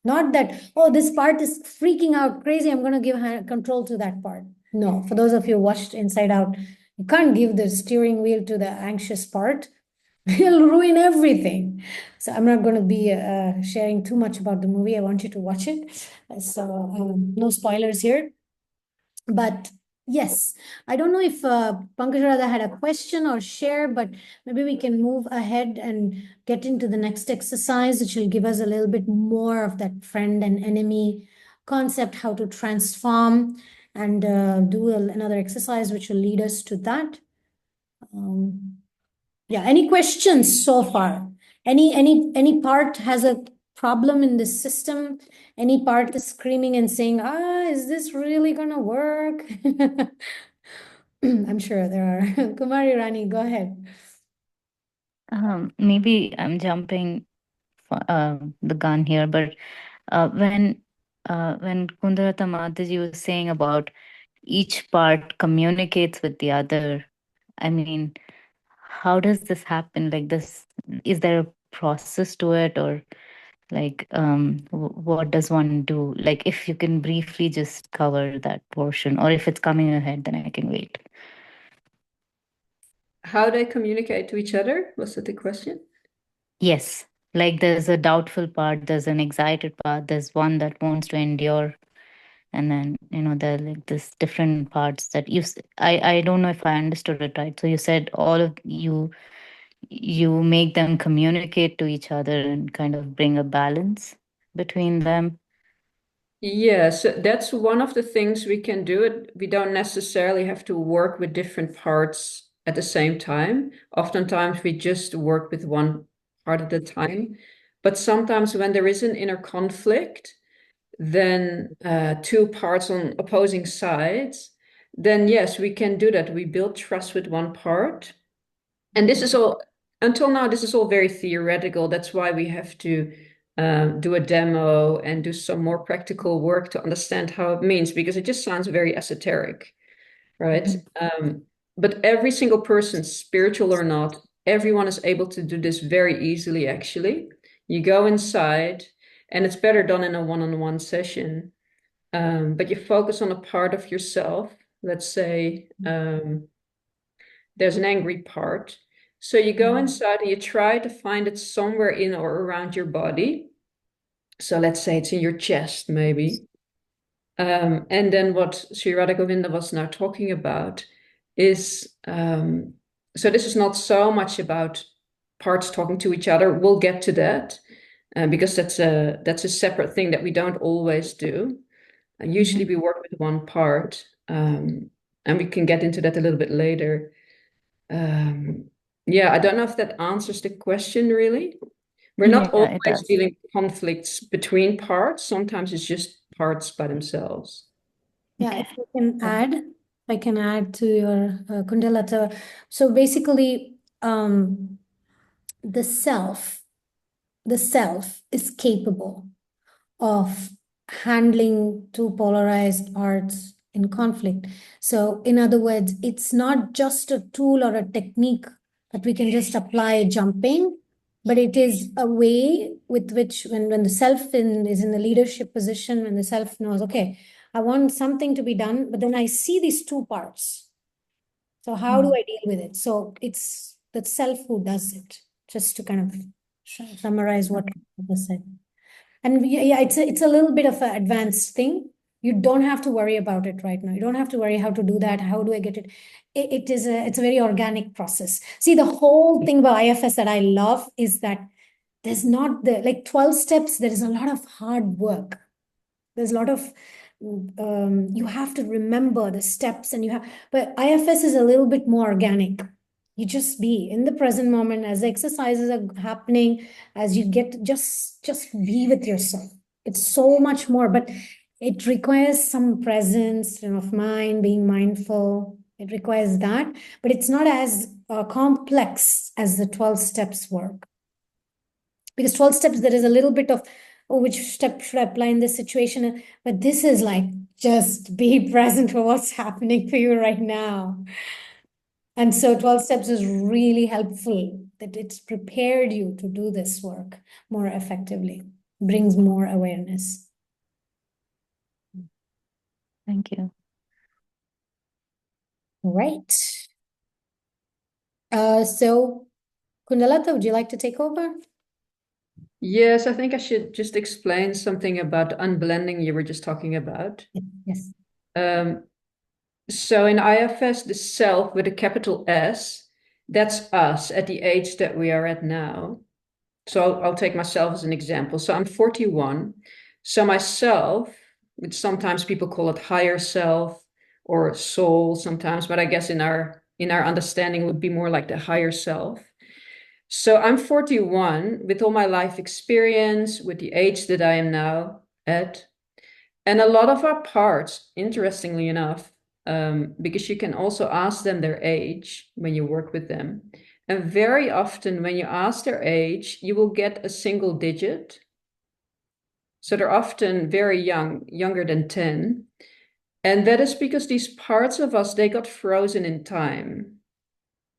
Not that, oh, this part is freaking out crazy, I'm going to give control to that part. No, for those of you who watched Inside Out, you can't give the steering wheel to the anxious part. It'll ruin everything. So I'm not going to be sharing too much about the movie. I want you to watch it. So no spoilers here. But yes, I don't know if Pankaj Radha had a question or share, but maybe we can move ahead and get into the next exercise, which will give us a little bit more of that friend and enemy concept, how to transform, and do another exercise which will lead us to that. Yeah, any questions so far? Any part has a problem in this system? Any part is screaming and saying, is this really gonna work? I'm sure there are. Kumari Rani, go ahead. Maybe I'm jumping the gun here, but when Kundarata Mataji was saying about each part communicates with the other, I mean, how does this happen? Like this, is there a process to it, or like what does one do? Like if you can briefly just cover that portion, or if it's coming ahead, then I can wait. How they communicate to each other? Was that the question? Yes. Like there's a doubtful part, there's an excited part, there's one that wants to endure. And then, there are like this different parts that I don't know if I understood it right. So you said all of you you make them communicate to each other and kind of bring a balance between them. Yes, that's one of the things we can do. It. We don't necessarily have to work with different parts at the same time. Oftentimes we just work with one part at a time. But sometimes when there is an inner conflict, then two parts on opposing sides, then yes, we can do that. We build trust with one part. And this is all, until now, this is all very theoretical. That's why we have to do a demo and do some more practical work to understand how it means, because it just sounds very esoteric, right? But every single person, spiritual or not, everyone is able to do this very easily, actually. You go inside, and it's better done in a one-on-one session. But you focus on a part of yourself. Let's say there's an angry part. So you go inside and you try to find it somewhere in or around your body. So let's say it's in your chest, maybe. And then what Sri Radha Govinda was now talking about is, so this is not so much about parts talking to each other. We'll get to that because that's a separate thing that we don't always do. Usually we work with one part, and we can get into that a little bit later. Yeah, I don't know if that answers the question really. We're not Yeah, it always does. dealing with conflicts between parts. Sometimes it's just parts by themselves. Yeah, Okay. if I can add to your Kundalata. So basically, the self is capable of handling two polarized parts in conflict. So, in other words, it's not just a tool or a technique that we can just apply jumping, but it is a way with which, when the self is in the leadership position, when the self knows, okay, I want something to be done, but then I see these two parts. So, how do I deal with it? So, it's the self who does it, just to kind of summarize what I said. And yeah, it's a little bit of an advanced thing. You don't have to worry about it right now. You don't have to worry how to do that. How do I get it? It's a very organic process. See, the whole thing about IFS that I love is that there's not the like 12 steps, there is a lot of hard work. There's a lot of you have to remember the steps and but IFS is a little bit more organic. You just be in the present moment as the exercises are happening, as you get just be with yourself. It's so much more, but it requires some presence of mind, being mindful. It requires that, but it's not as complex as the 12 steps work. Because 12 steps, there is a little bit of, oh, which step should I apply in this situation? But this is like, just be present for what's happening for you right now. And so 12 steps is really helpful that it's prepared you to do this work more effectively, brings more awareness. Thank you. Right. So Kundalata, would you like to take over? Yes, I think I should just explain something about unblending you were just talking about. Yes. So in IFS, the self with a capital S, that's us at the age that we are at now. So I'll take myself as an example. So I'm 41. So myself, which sometimes people call it higher self or soul sometimes, but I guess in our understanding would be more like the higher self. So I'm 41 with all my life experience, with the age that I am now at. And a lot of our parts, interestingly enough, because you can also ask them their age when you work with them. And very often when you ask their age, you will get a single digit. So they're often very young, younger than 10. And that is because these parts of us, they got frozen in time.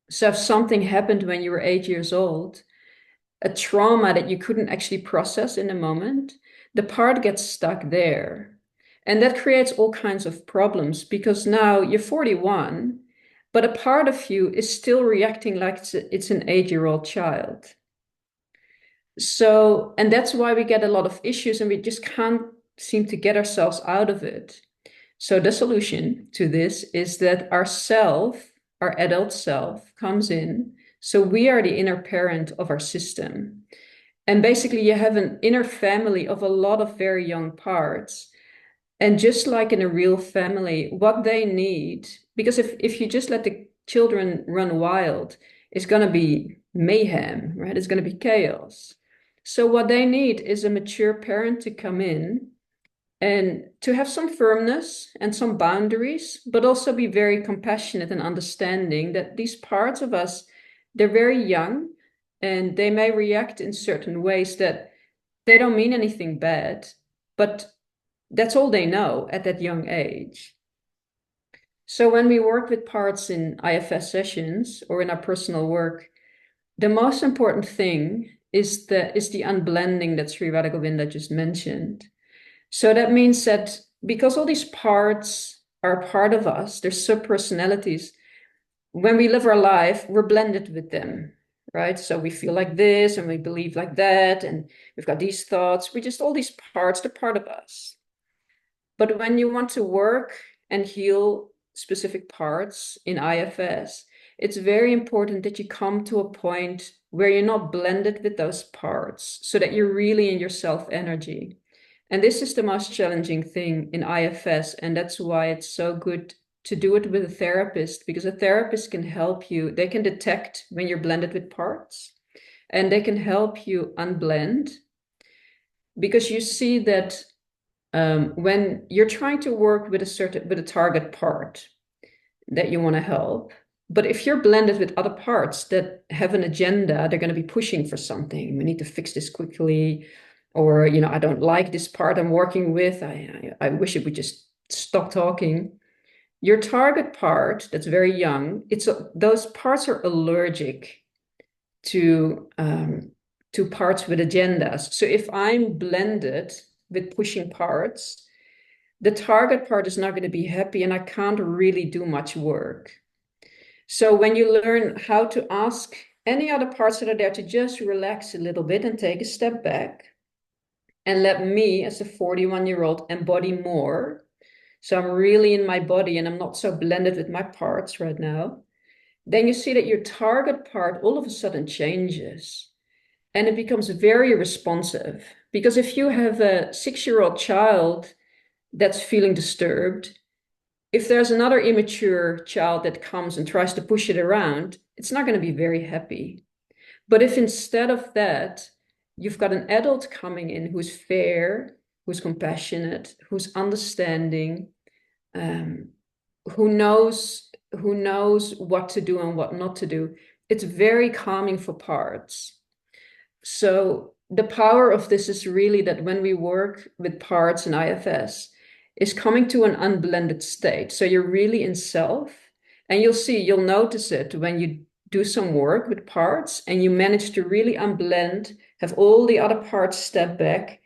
So if something happened when you were 8 years old, a trauma that you couldn't actually process in the moment, the part gets stuck there. And that creates all kinds of problems because now you're 41, but a part of you is still reacting like it's an 8-year-old child. So, and that's why we get a lot of issues and we just can't seem to get ourselves out of it. So the solution to this is that our self, our adult self, comes in, So we are the inner parent of our system. And basically, you have an inner family of a lot of very young parts. And just like in a real family, what they need, because if you just let the children run wild, it's going to be mayhem, right? It's going to be chaos. So what they need is a mature parent to come in and to have some firmness and some boundaries, but also be very compassionate and understanding that these parts of us, they're very young and they may react in certain ways that they don't mean anything bad, but that's all they know at that young age. So when we work with parts in IFS sessions or in our personal work, the most important thing is the unblending that Sri Radhagovinda just mentioned. So that means that because all these parts are part of us, they're sub-personalities, when we live our life, we're blended with them, right? So we feel like this and we believe like that, and we've got these thoughts. We just, all these parts, they're part of us. But when you want to work and heal specific parts in IFS, it's very important that you come to a point where you're not blended with those parts so that you're really in your self energy. And this is the most challenging thing in IFS. And that's why it's so good to do it with a therapist, because a therapist can help you. They can detect when you're blended with parts and they can help you unblend, because you see that when you're trying to work with a target part that you want to help, but if you're blended with other parts that have an agenda, they're going to be pushing for something. We need to fix this quickly, or I don't like this part I'm working with. I wish it would just stop talking. Your target part that's very young, those parts are allergic to parts with agendas. So if I'm blended with pushing parts, the target part is not going to be happy and I can't really do much work. So when you learn how to ask any other parts that are there to just relax a little bit and take a step back and let me as a 41-year-old embody more. So I'm really in my body and I'm not so blended with my parts right now. Then you see that your target part all of a sudden changes. And it becomes very responsive. Because if you have a 6-year-old child that's feeling disturbed, if there's another immature child that comes and tries to push it around, it's not going to be very happy. But if instead of that, you've got an adult coming in who's fair, who's compassionate, who's understanding, who knows what to do and what not to do, it's very calming for parts. So the power of this is really that when we work with parts in IFS, is coming to an unblended state. So you're really in self, and you'll notice it when you do some work with parts and you manage to really unblend, have all the other parts step back.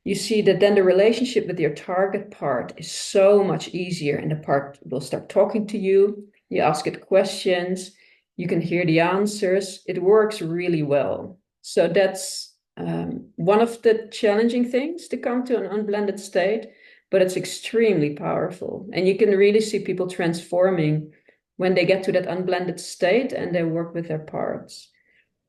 You see that then the relationship with your target part is so much easier, and the part will start talking to you. You ask it questions, you can hear the answers. It works really well. So that's one of the challenging things, to come to an unblended state, but it's extremely powerful. And you can really see people transforming when they get to that unblended state and they work with their parts.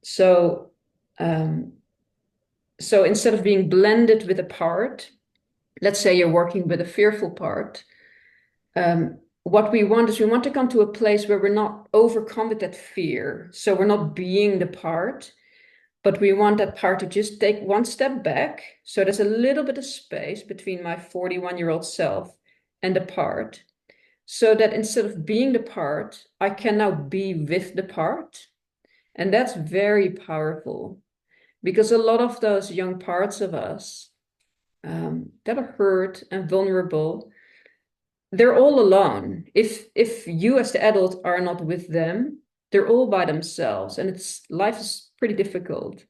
So instead of being blended with a part, let's say you're working with a fearful part, what we want to come to a place where we're not overcome with that fear. So we're not being the part, but we want that part to just take one step back. So there's a little bit of space between my 41-year-old self and the part, so that instead of being the part, I can now be with the part. And that's very powerful, because a lot of those young parts of us that are hurt and vulnerable, they're all alone. If you as the adult are not with them, they're all by themselves, and life is pretty difficult.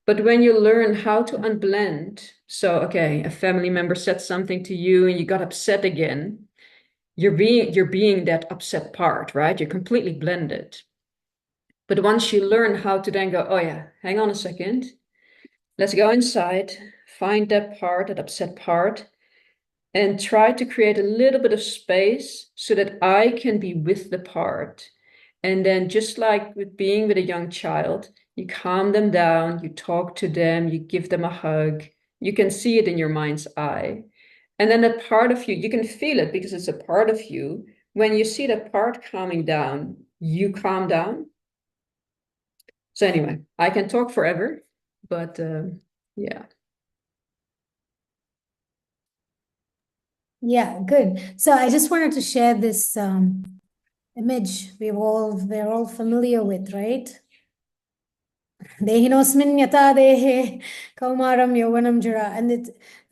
But when you learn how to unblend, so okay, a family member said something to you and you got upset again, you're being that upset part, right? You're completely blended. But once you learn how to then go, oh yeah, hang on a second, let's go inside, find that part, that upset part, and try to create a little bit of space so that I can be with the part. And then just like with being with a young child, you calm them down, you talk to them, you give them a hug. You can see it in your mind's eye. And then that part of you can feel it because it's a part of you. When you see that part calming down, you calm down. So anyway, I can talk forever, but yeah. Yeah, good. So I just wanted to share this image we're all familiar with, right? Dehinosmin yata dehe kaumaram yovanam jara.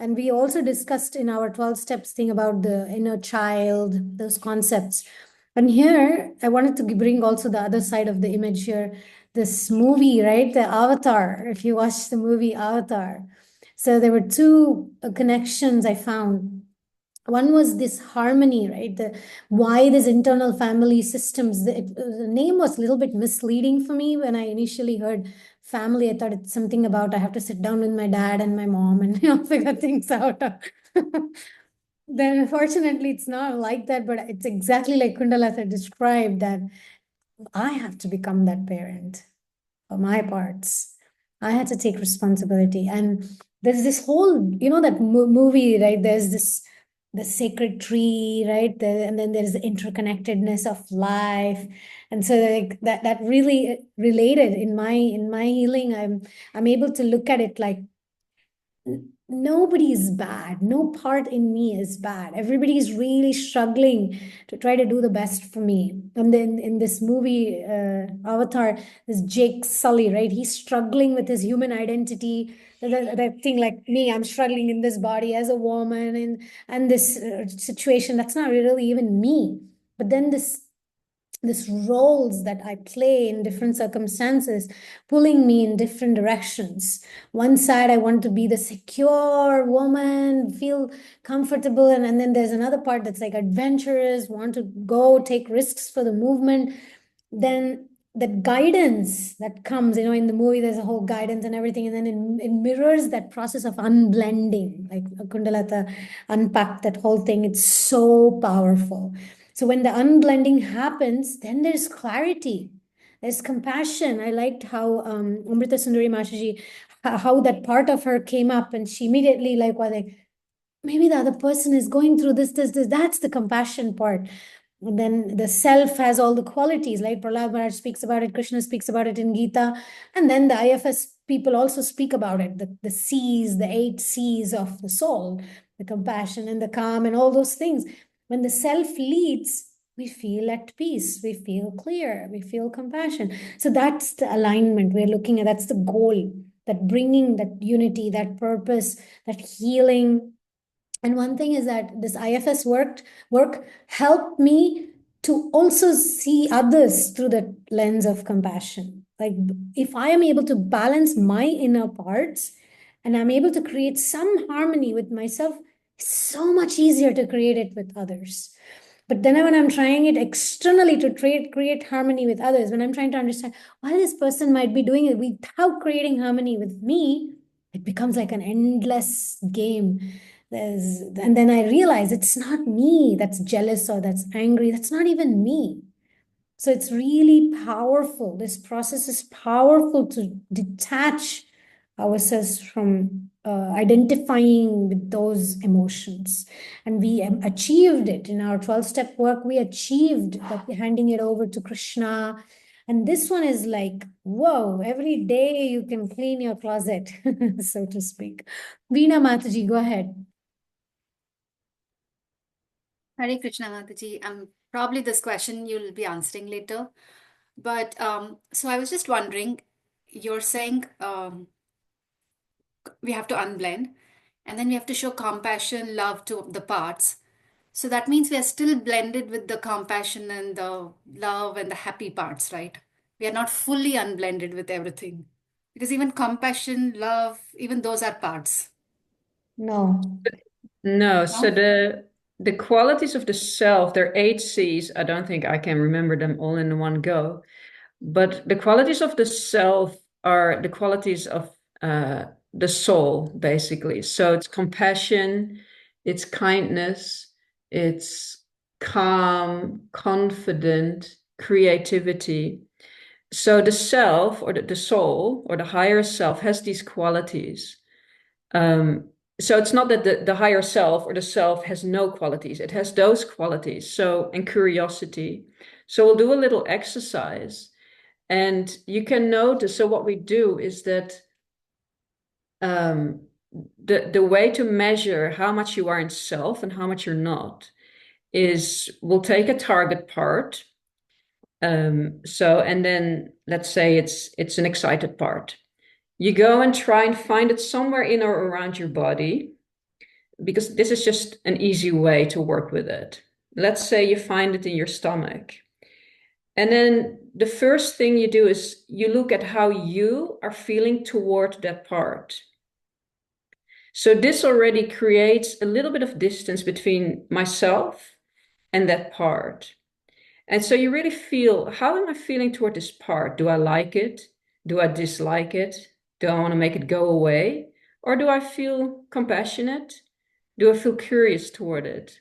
And we also discussed in our 12 steps thing about the inner child, those concepts. And here I wanted to bring also the other side of the image here. This movie, right? The Avatar, if you watch the movie Avatar. So there were two connections I found. One was this harmony, right? Why this internal family systems. The name was a little bit misleading for me when I initially heard family. I thought it's something about I have to sit down with my dad and my mom and figure things out. Then unfortunately it's not like that, but it's exactly like Kundalata described, that I have to become that parent for my parts. I had to take responsibility. And there's this whole, that movie, right? There's the sacred tree, right? And then there's the interconnectedness of life. And so like that really related in my healing. I'm able to look at it like nobody is bad. No part in me is bad. Everybody is really struggling to try to do the best for me. And then in this movie, Avatar, this Jake Sully, right? He's struggling with his human identity. That thing like me, I'm struggling in this body as a woman and this situation that's not really even me. But then this roles that I play in different circumstances, pulling me in different directions. One side, I want to be the secure woman, feel comfortable. And then there's another part that's like adventurous, want to go take risks for the movement. Then that guidance that comes, in the movie, there's a whole guidance and everything. And then it mirrors that process of unblending, like Kundalata unpacked that whole thing. It's so powerful. So when the unblending happens, then there's clarity. There's compassion. I liked how Amrita Sundari Mashaji, how that part of her came up, and she immediately was like, maybe the other person is going through this. That's the compassion part. And then the self has all the qualities, like Prahlad Maharaj speaks about it, Krishna speaks about it in Gita, and then the IFS people also speak about it, the C's, the 8 C's of the soul, the compassion and the calm and all those things. When the self leads, we feel at peace, we feel clear, we feel compassion. So that's the alignment we're looking at. That's the goal, that bringing that unity, that purpose, that healing. And one thing is that this IFS work helped me to also see others through the lens of compassion. Like if I am able to balance my inner parts and I'm able to create some harmony with myself, it's so much easier to create it with others. But then when I'm trying it externally to create harmony with others, when I'm trying to understand why this person might be doing it without creating harmony with me, it becomes like an endless game. And then I realize it's not me that's jealous or that's angry. That's not even me. So it's really powerful. This process is powerful to detach ourselves from identifying with those emotions. And we achieved it in our 12-step work. We achieved that, handing it over to Krishna. And this one is like, whoa, every day you can clean your closet, so to speak. Veena Mataji, go ahead. Hare Krishna Mataji. Probably this question you'll be answering later. But so I was just wondering, you're saying we have to unblend and then we have to show compassion, love to the parts. So that means we are still blended with the compassion and the love and the happy parts, right? We are not fully unblended with everything. Because even compassion, love, even those are parts. No. No, so the qualities of the self, there are 8 C's. I don't think I can remember them all in one go. But the qualities of the self are the qualities of the soul, basically. So it's compassion, it's kindness, it's calm, confident, creativity. So the self or the soul or the higher self has these qualities. So it's not that the higher self or the self has no qualities. It has those qualities. So, and curiosity. So we'll do a little exercise and you can notice. So what we do is that the way to measure how much you are in self and how much you're not is we'll take a target part. So, and then let's say it's an excited part. You go and try and find it somewhere in or around your body, because this is just an easy way to work with it. Let's say you find it in your stomach. And then the first thing you do is you look at how you are feeling toward that part. So this already creates a little bit of distance between myself and that part. And so you really feel, how am I feeling toward this part? Do I like it? Do I dislike it? Do I want to make it go away? Or do I feel compassionate? Do I feel curious toward it?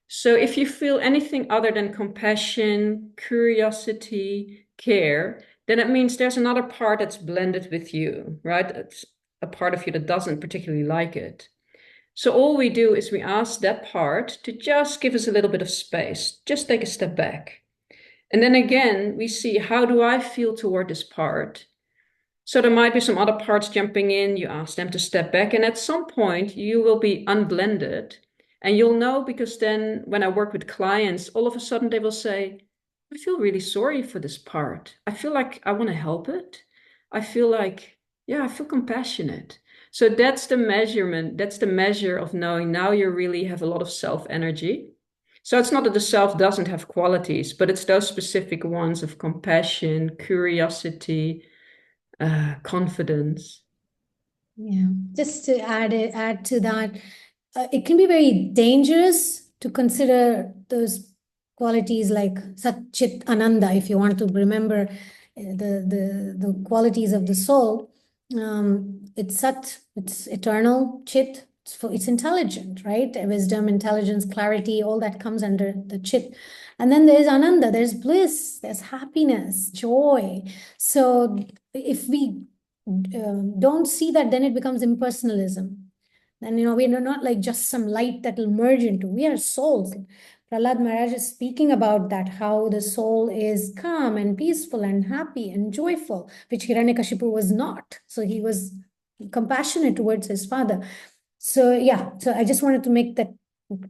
So if you feel anything other than compassion, curiosity, care, then it means there's another part that's blended with you, right? It's a part of you that doesn't particularly like it. So all we do is we ask that part to just give us a little bit of space, just take a step back. And then again, we see, how do I feel toward this part? So there might be some other parts jumping in, you ask them to step back, and at some point you will be unblended. And you'll know, because then when I work with clients, all of a sudden they will say, I feel really sorry for this part. I feel like I want to help it. I feel like, yeah, I feel compassionate. So that's the measurement. That's the measure of knowing now you really have a lot of self energy. So it's not that the self doesn't have qualities, but it's those specific ones of compassion, curiosity, confidence. Yeah, just to add to that, it can be very dangerous to consider those qualities like Satchit Ananda, if you want to remember the qualities of the soul. It's Sat, it's eternal. Chit, it's intelligent, right? Wisdom, intelligence, clarity, all that comes under the Chit. And then there's Ananda, there's bliss, there's happiness, joy. So if we don't see that, then it becomes impersonalism. And we are not like just some light that will merge into. We are souls. Prahlad Maharaj is speaking about that, how the soul is calm and peaceful and happy and joyful, which Hiranyakashipu was not. So he was compassionate towards his father. So yeah, so I just wanted to make that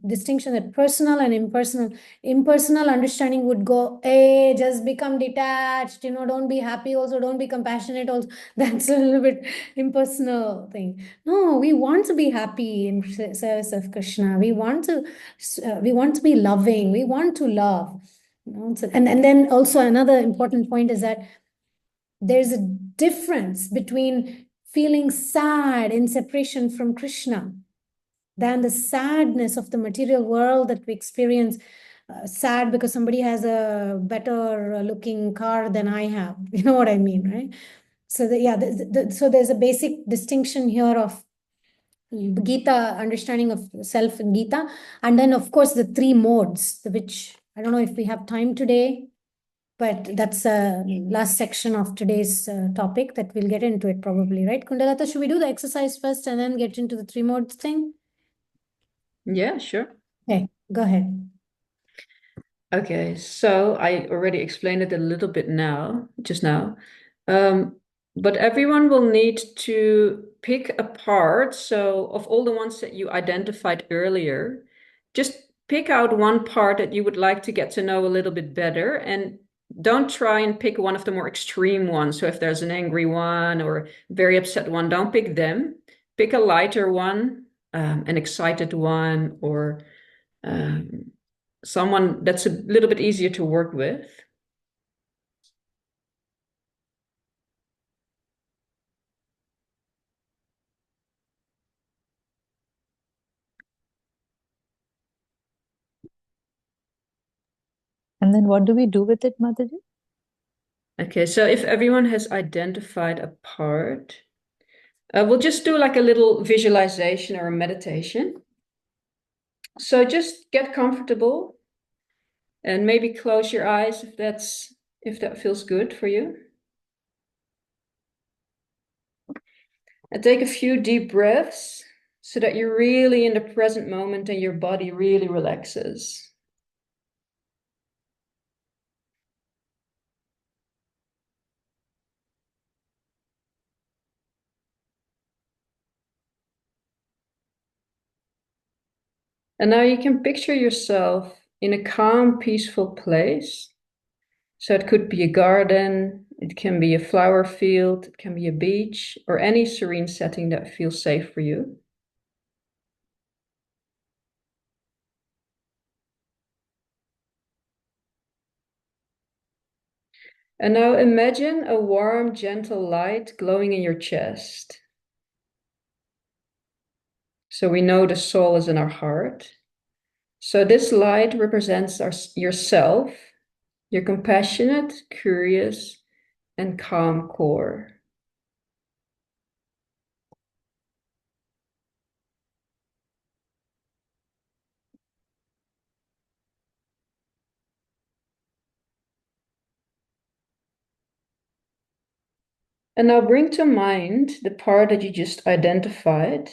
distinction, that personal and impersonal understanding would go, hey, just become detached, don't be happy also, don't be compassionate also. That's a little bit impersonal thing. No, we want to be happy in service of Krishna. We want to be loving. We want to love. And then also another important point is that there's a difference between feeling sad in separation from Krishna than the sadness of the material world that we experience. Sad because somebody has a better looking car than I have. You know what I mean, right? So so there's a basic distinction here of Gita, understanding of self in Gita, and then of course the three modes, which I don't know if we have time today, but that's a last section of today's topic that we'll get into it probably, right? Kundalata, should we do the exercise first and then get into the three modes thing? Yeah, sure. Okay, go ahead. Okay, so I already explained it a little bit just now. But everyone will need to pick a part. So of all the ones that you identified earlier, just pick out one part that you would like to get to know a little bit better, and don't try and pick one of the more extreme ones. So if there's an angry one or very upset one, don't pick them. Pick a lighter one, an excited one, or someone that's a little bit easier to work with. And then what do we do with it, Mataji? Okay, so if everyone has identified a part, we'll just do like a little visualization or a meditation. So just get comfortable And maybe close your eyes if that feels good for you. And take a few deep breaths so that you're really in the present moment and your body really relaxes. And now you can picture yourself in a calm, peaceful place. So it could be a garden, it can be a flower field, it can be a beach, or any serene setting that feels safe for you. And now imagine a warm, gentle light glowing in your chest. So we know the soul is in our heart. So this light represents yourself, your compassionate, curious, and calm core. And now bring to mind the part that you just identified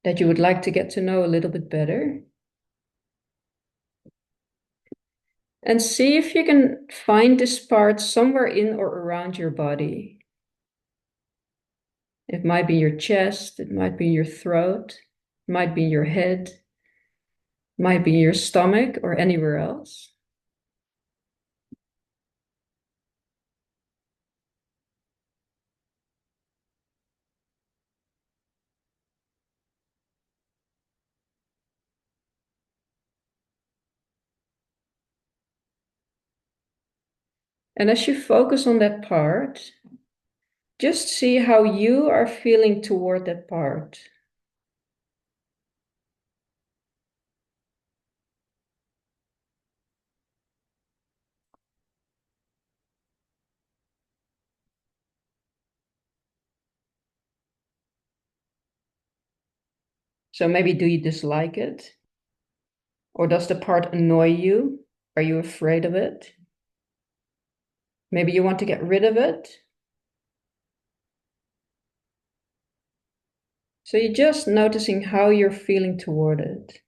that you would like to get to know a little bit better. And see if you can find this part somewhere in or around your body. It might be your chest, it might be your throat, it might be your head, it might be your stomach or anywhere else. And as you focus on that part, just see how you are feeling toward that part. So maybe do you dislike it? Or does the part annoy you? Are you afraid of it? Maybe you want to get rid of it? So you're just noticing how you're feeling toward it.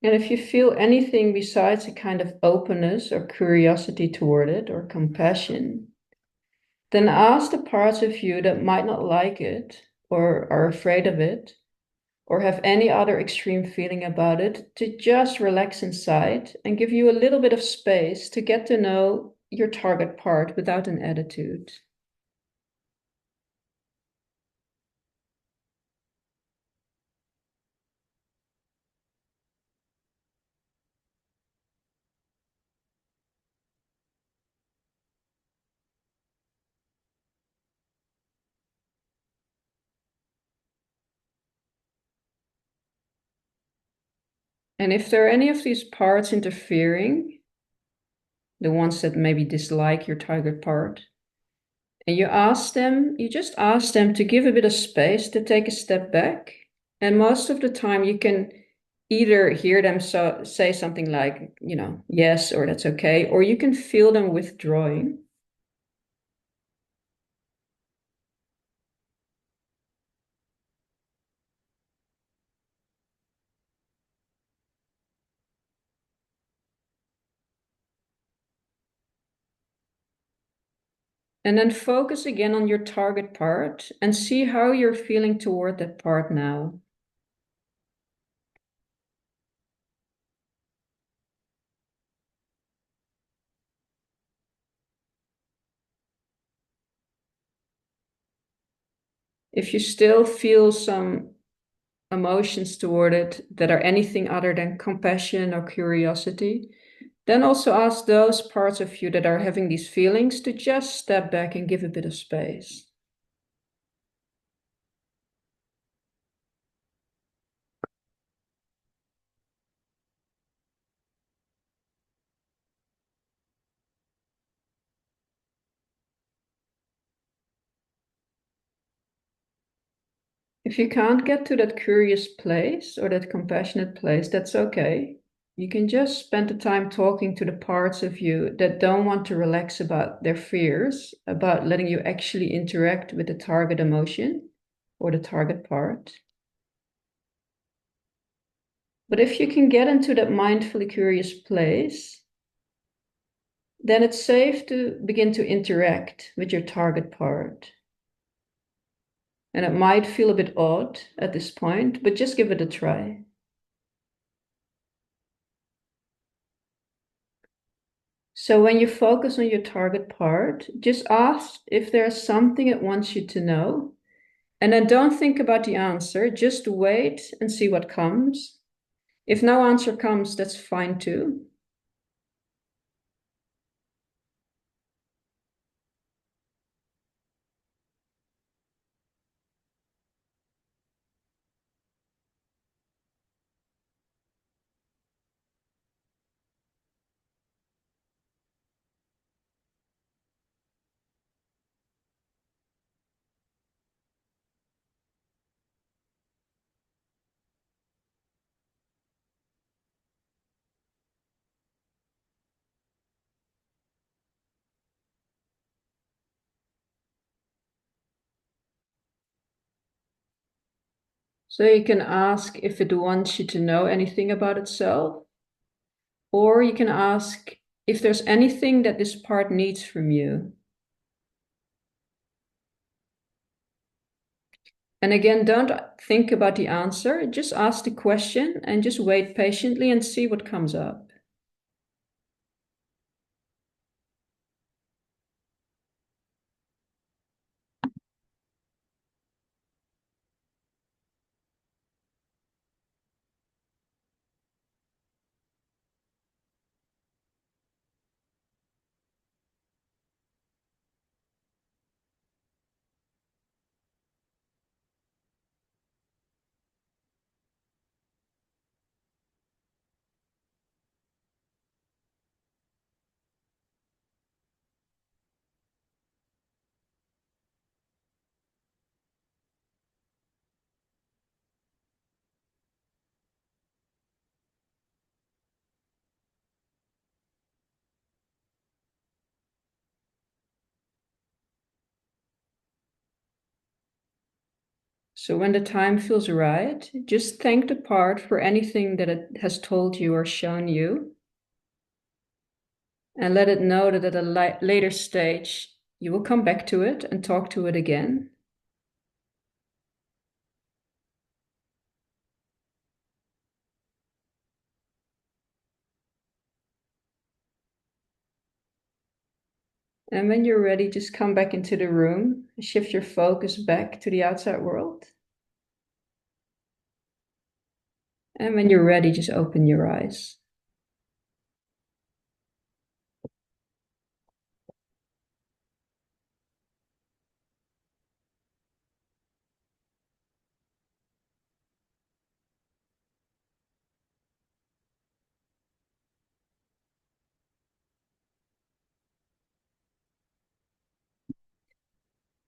And if you feel anything besides a kind of openness or curiosity toward it or compassion, then ask the parts of you that might not like it or are afraid of it or have any other extreme feeling about it to just relax inside and give you a little bit of space to get to know your target part without an attitude. And if there are any of these parts interfering, the ones that maybe dislike your target part, and you just ask them to give a bit of space to take a step back. And most of the time you can either hear them say something like, yes, or that's okay, or you can feel them withdrawing. And then focus again on your target part and see how you're feeling toward that part now. If you still feel some emotions toward it that are anything other than compassion or curiosity, Then also ask those parts of you that are having these feelings to just step back and give a bit of space. If you can't get to that curious place or that compassionate place, that's okay. You can just spend the time talking to the parts of you that don't want to relax about their fears, about letting you actually interact with the target emotion or the target part. But if you can get into that mindfully curious place, then it's safe to begin to interact with your target part. And it might feel a bit odd at this point, but just give it a try. So when you focus on your target part, just ask if there's something it wants you to know. And then don't think about the answer, just wait and see what comes. If no answer comes, that's fine too. So you can ask if it wants you to know anything about itself, or you can ask if there's anything that this part needs from you. And again, don't think about the answer, just ask the question and just wait patiently and see what comes up. So when the time feels right, just thank the part for anything that it has told you or shown you. And let it know that at a later stage, you will come back to it and talk to it again. And when you're ready, just come back into the room, shift your focus back to the outside world. And when you're ready, just open your eyes.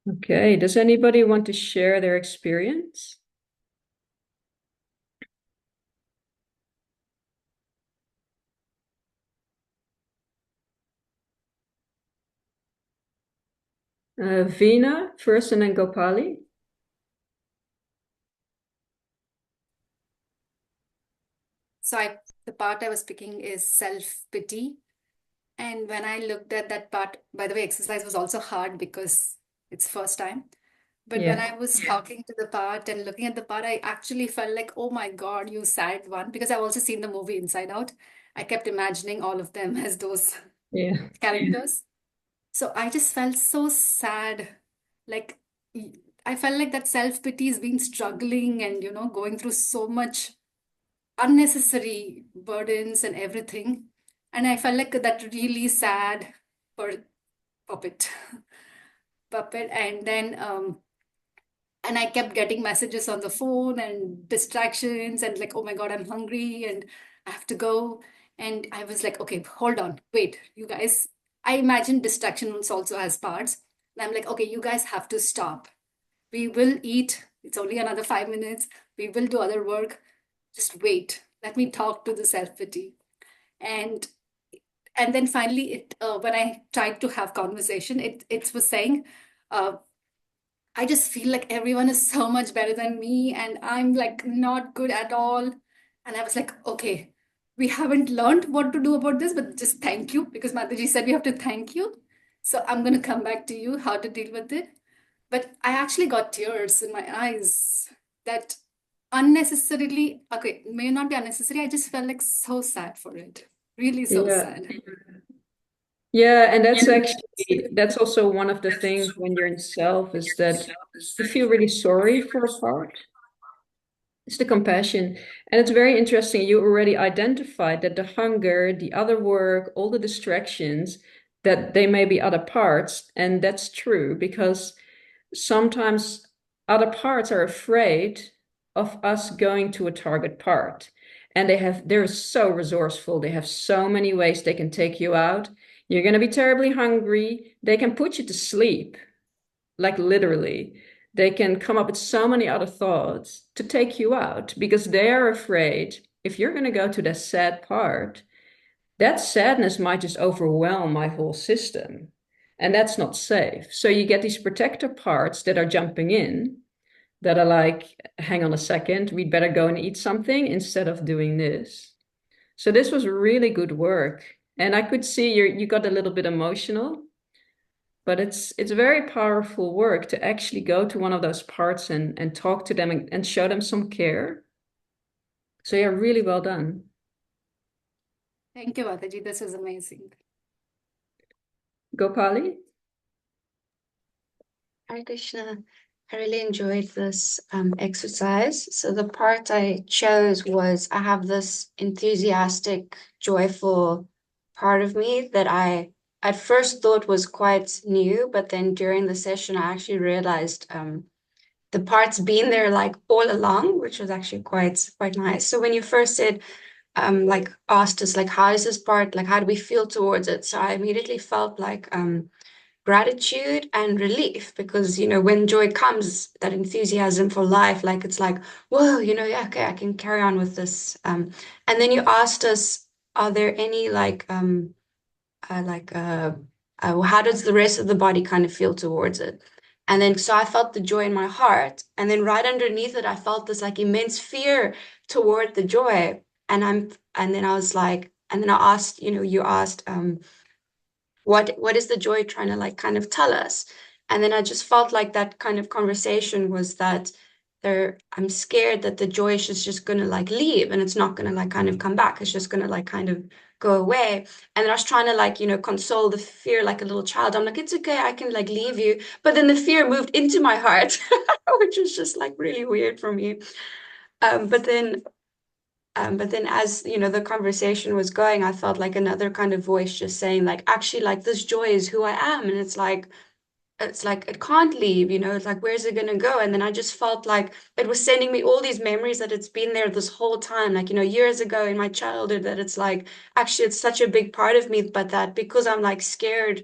Okay, does anybody want to share their experience? Veena first and then Gopali. So the part I was picking is self-pity. And when I looked at that part, by the way, exercise was also hard because it's first time. But when Yeah. I was talking to the part and looking at the part, I actually felt like, oh my God, you sad one. Because I've also seen the movie Inside Out. I kept imagining all of them as those Yeah. characters. So I just felt so sad. Like I felt like that self-pity has been struggling and, going through so much unnecessary burdens and everything. And I felt like that really sad for puppet. Puppet. And I kept getting messages on the phone and distractions and like, oh my God, I'm hungry and I have to go. And I was like, okay, hold on, wait, you guys. I imagine distractions also has parts. And I'm like, okay, you guys have to stop. We will eat. It's only another 5 minutes. We will do other work. Just wait. Let me talk to the self-pity. And and then finally, when I tried to have conversation, it was saying, uh, I just feel like everyone is so much better than me, and I'm like not good at all. And I was like, okay, we haven't learned what to do about this, but just thank you because Mataji said we have to thank you. So I'm going to come back to you how to deal with it. But I actually got tears in my eyes that unnecessarily, okay, may not be unnecessary. I just felt like so sad for it. Really so Yeah. sad. Yeah, and that's also one of the things when you're in self is that you feel really sorry for a part. It's the compassion. And it's very interesting. You already identified that the hunger, the other work, all the distractions, that they may be other parts. And that's true because sometimes other parts are afraid of us going to a target part. And they're so resourceful. They have so many ways they can take you out. You're going to be terribly hungry. They can put you to sleep, like literally. They can come up with so many other thoughts to take you out because they are afraid if you're going to go to the sad part, that sadness might just overwhelm my whole system. And that's not safe. So you get these protector parts that are jumping in, that are like, hang on a second, we'd better go and eat something instead of doing this. So this was really good work. And I could see you got a little bit emotional, but it's very powerful work to actually go to one of those parts and talk to them and show them some care. So yeah, really well done. Thank you, Mataji. This was amazing. Gopali? Hare Krishna. I really enjoyed this exercise. So the part I chose was I have this enthusiastic, joyful part of me that I at first thought was quite new, but then during the session I actually realized the part's been there like all along, which was actually quite nice. So when you first said like asked us like how is this part, like how do we feel towards it? So I immediately felt like gratitude and relief because when joy comes, that enthusiasm for life, like it's like whoa, yeah, okay, I can carry on with this. And then you asked us, are there any how does the rest of the body kind of feel towards it? And then so I felt the joy in my heart, and then right underneath it I felt this like immense fear toward the joy. And then I was like, and then I asked, you asked what is the joy trying to like kind of tell us? And then I just felt like that kind of conversation was that I'm scared that the joy is just gonna like leave and it's not gonna like kind of come back. It's just gonna like kind of go away. And then I was trying to like, console the fear like a little child. I'm like, it's okay, I can like leave you. But then the fear moved into my heart, which was just like really weird for me. But then as the conversation was going, I felt like another kind of voice just saying like, actually, like this joy is who I am. And it's like it can't leave, it's like, where's it going to go? And then I just felt like it was sending me all these memories that it's been there this whole time, like years ago in my childhood, that it's like actually it's such a big part of me, but that because I'm like scared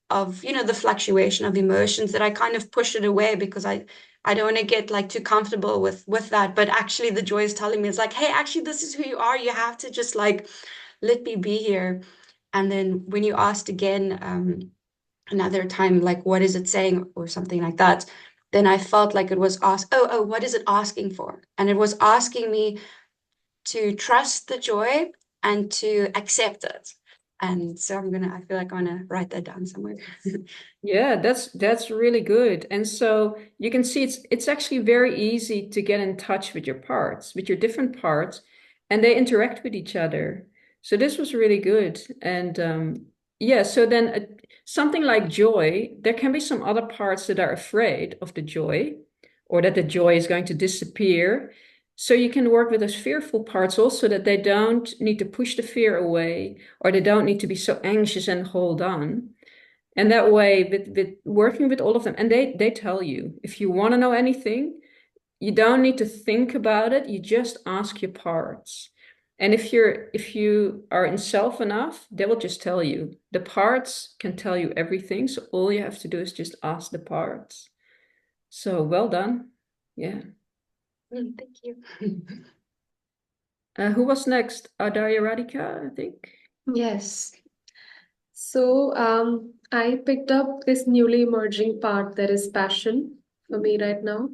of the fluctuation of emotions, that I kind of push it away because I don't want to get like too comfortable with that. But actually the joy is telling me, it's like, hey, actually this is who you are, you have to just like let me be here. And then when you asked again another time, like, what is it saying or something like that, then I felt like it was what is it asking for? And it was asking me to trust the joy and to accept it. And so I feel like I'm gonna write that down somewhere. Yeah, that's really good. And so you can see it's actually very easy to get in touch with your parts, with your different parts, and they interact with each other. So this was really good. And yeah, so then something like joy, there can be some other parts that are afraid of the joy or that the joy is going to disappear. So you can work with those fearful parts also, that they don't need to push the fear away, or they don't need to be so anxious and hold on. And that way, with working with all of them, and they tell you, if you want to know anything, you don't need to think about it, you just ask your parts. And if you are in self enough, they will just tell you. The parts can tell you everything, so all you have to do is just ask the parts. So well done. Yeah. Thank you. Who was next? Daria Radhika, I think. Yes. So, I picked up this newly emerging part that is passion for me right now.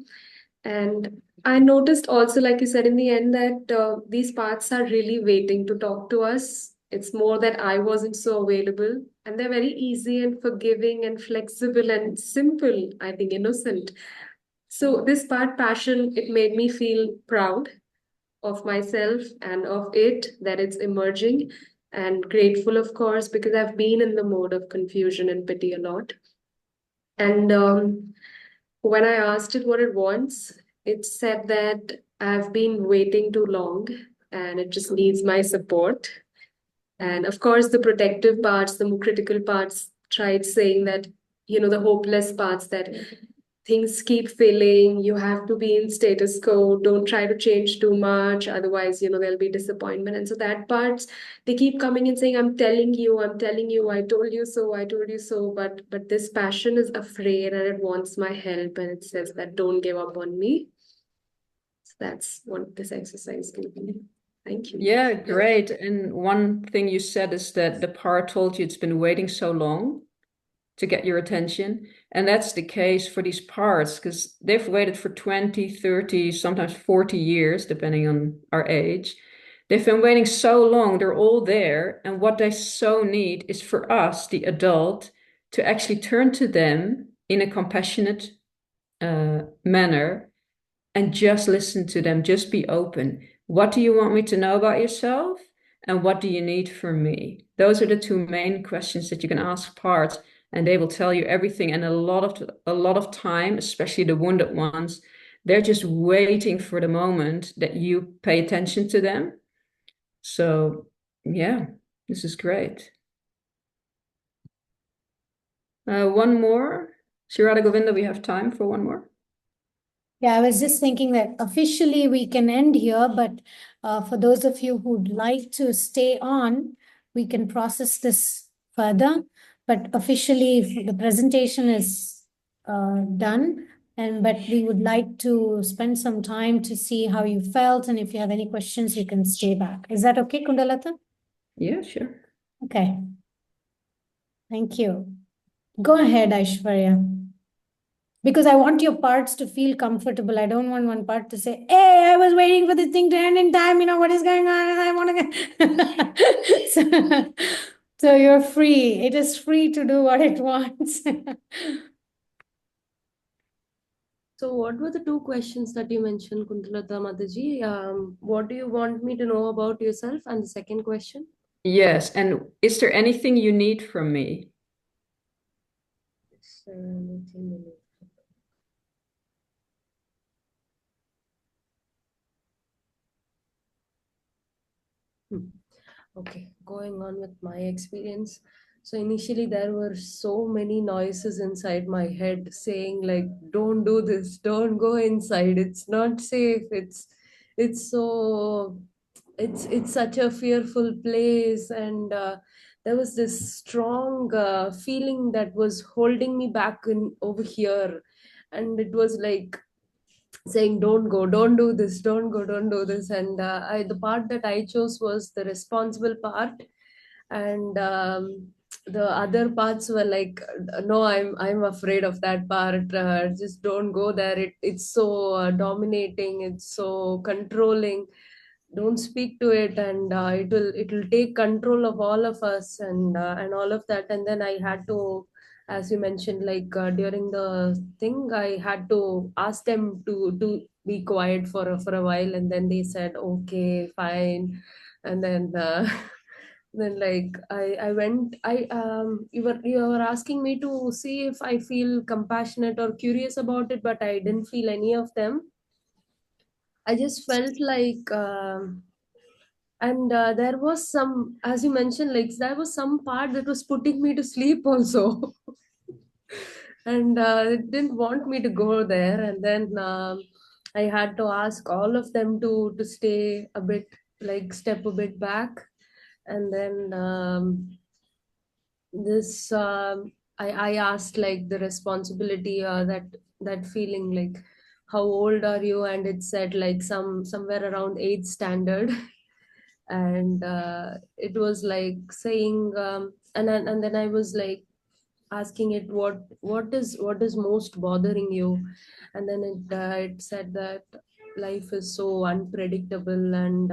And I noticed also, like you said in the end, that these parts are really waiting to talk to us. It's more that I wasn't so available. And they're very easy and forgiving and flexible and simple, I think, innocent. So, this part, passion, it made me feel proud of myself and of it, that it's emerging, and grateful, of course, because I've been in the mode of confusion and pity a lot. And when I asked it what it wants, it said that I've been waiting too long and it just needs my support. And of course, the protective parts, the more critical parts, tried saying that, the hopeless parts, that things keep failing, you have to be in status quo, don't try to change too much, otherwise, there'll be disappointment. And so that parts, they keep coming and saying, I'm telling you, I told you so, I told you so. But this passion is afraid and it wants my help, and it says that don't give up on me. So that's what this exercise can be. Thank you. Yeah, great. And one thing you said is that the part told you it's been waiting so long to get your attention. And that's the case for these parts, because they've waited for 20, 30, sometimes 40 years, depending on our age. They've been waiting so long, they're all there. And what they so need is for us, the adult, to actually turn to them in a compassionate manner and just listen to them, just be open. What do you want me to know about yourself? And what do you need from me? Those are the two main questions that you can ask parts, and they will tell you everything. And a lot of time, especially the wounded ones, they're just waiting for the moment that you pay attention to them. So yeah, this is great. One more. Shirada Govinda, we have time for one more. Yeah, I was just thinking that officially we can end here, but for those of you who'd like to stay on, we can process this further. But officially, the presentation is done, but we would like to spend some time to see how you felt, and if you have any questions, you can stay back. Is that okay, Kundalata? Yeah, sure. Okay. Thank you. Go ahead, Aishwarya. Because I want your parts to feel comfortable. I don't want one part to say, hey, I was waiting for this thing to end in time. What is going on? And I want to so you're free. It is free to do what it wants. So what were the two questions that you mentioned, Kuntalata Mataji? What do you want me to know about yourself? And the second question? Yes, and is there anything you need from me? Is there anything you need? Okay, going on with my experience. So initially there were so many noises inside my head saying like, don't do this, don't go inside, it's not safe, it's so it's such a fearful place. And there was this strong feeling that was holding me back in over here, and it was like saying don't go, don't do this, don't go, don't do this. And the part that I chose was the responsible part. And the other parts were like, no, I'm afraid of that part, just don't go there, it's so dominating, it's so controlling, don't speak to it, and it will take control of all of us, and all of that. And then I had to, as you mentioned, like during the thing, I had to ask them to be quiet for a while, and then they said okay, fine. And then then like I went, you were asking me to see if I feel compassionate or curious about it, but I didn't feel any of them. I just felt like, and there was some, as you mentioned, like there was some part that was putting me to sleep also. And it didn't want me to go there. And then I had to ask all of them to stay a bit, like step a bit back. And then this I asked like the responsibility, that feeling, like how old are you, and it said like somewhere around 8th standard. And it was like saying, and then I was like asking it, what is most bothering you. And then it said that life is so unpredictable, and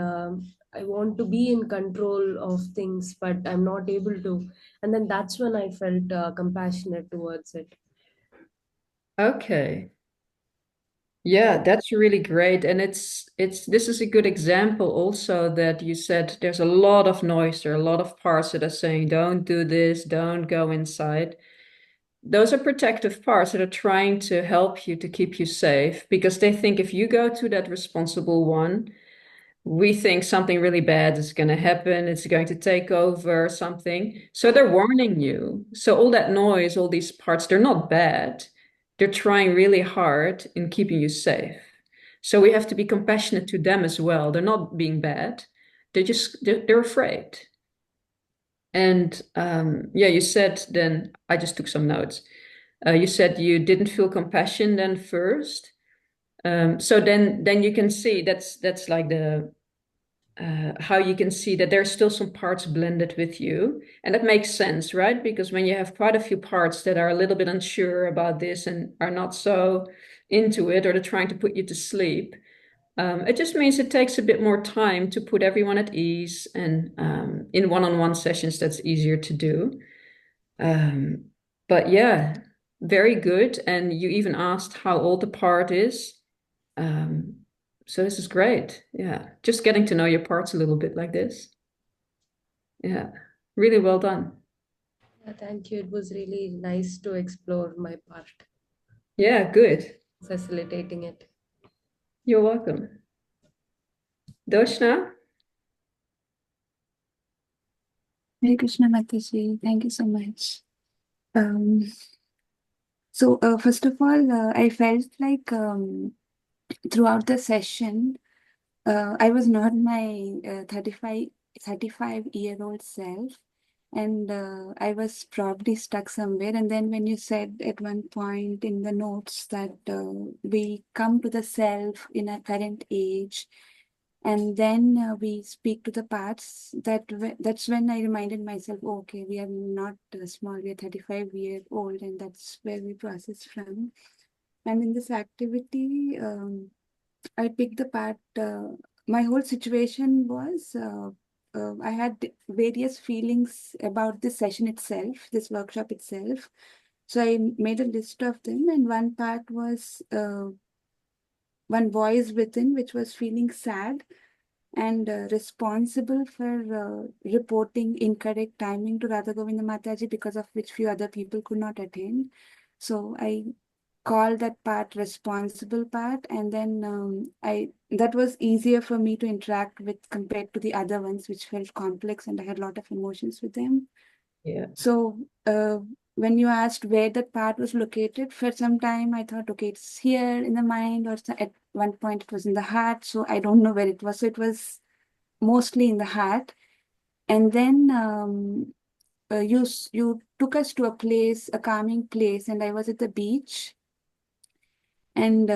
I want to be in control of things, but I'm not able to. And then that's when I felt compassionate towards it. Okay. Yeah, that's really great. And this is a good example also that you said there's a lot of noise, there are a lot of parts that are saying, don't do this, don't go inside. Those are protective parts that are trying to help you to keep you safe because they think if you go to that responsible one, we think something really bad is going to happen, it's going to take over something. So they're warning you. So all that noise, all these parts, they're not bad. They're trying really hard in keeping you safe. So we have to be compassionate to them as well. They're not being bad. They're afraid. And yeah, you said then, I just took some notes. You said you didn't feel compassion then first. So then you can see that's like the how you can see that there's still some parts blended with you. And that makes sense, right? Because when you have quite a few parts that are a little bit unsure about this and are not so into it, or they're trying to put you to sleep, it just means it takes a bit more time to put everyone at ease. And in one-on-one sessions, that's easier to do. But yeah, very good. And you even asked how old the part is. So this is great. Yeah. Just getting to know your parts a little bit like this. Yeah. Really well done. Yeah, thank you. It was really nice to explore my part, Yeah, good. facilitating it. You're welcome. Doshna? Hare Krishna Mataji, thank you so much. First of all, I felt like throughout the session, I was not my 35-year-old self, and I was probably stuck somewhere. And then when you said at one point in the notes that we come to the self in our current age, and then we speak to the parts, that's when I reminded myself, oh, okay, we are not small, we are 35-year-old, and that's where we process from. And in this activity, I picked the part. My whole situation was I had various feelings about this session itself, this workshop itself. So I made a list of them, and one part was one voice within which was feeling sad and responsible for reporting incorrect timing to Radha Govinda Mataji, because of which few other people could not attend. So I call that part responsible part, and then that was easier for me to interact with compared to the other ones which felt complex, and I had a lot of emotions with them. Yeah. So when you asked where that part was located, for some time I thought, okay, it's here in the mind, or at one point it was in the heart, so I don't know where it was. So it was mostly in the heart. And then you took us to a place, a calming place, and I was at the beach. And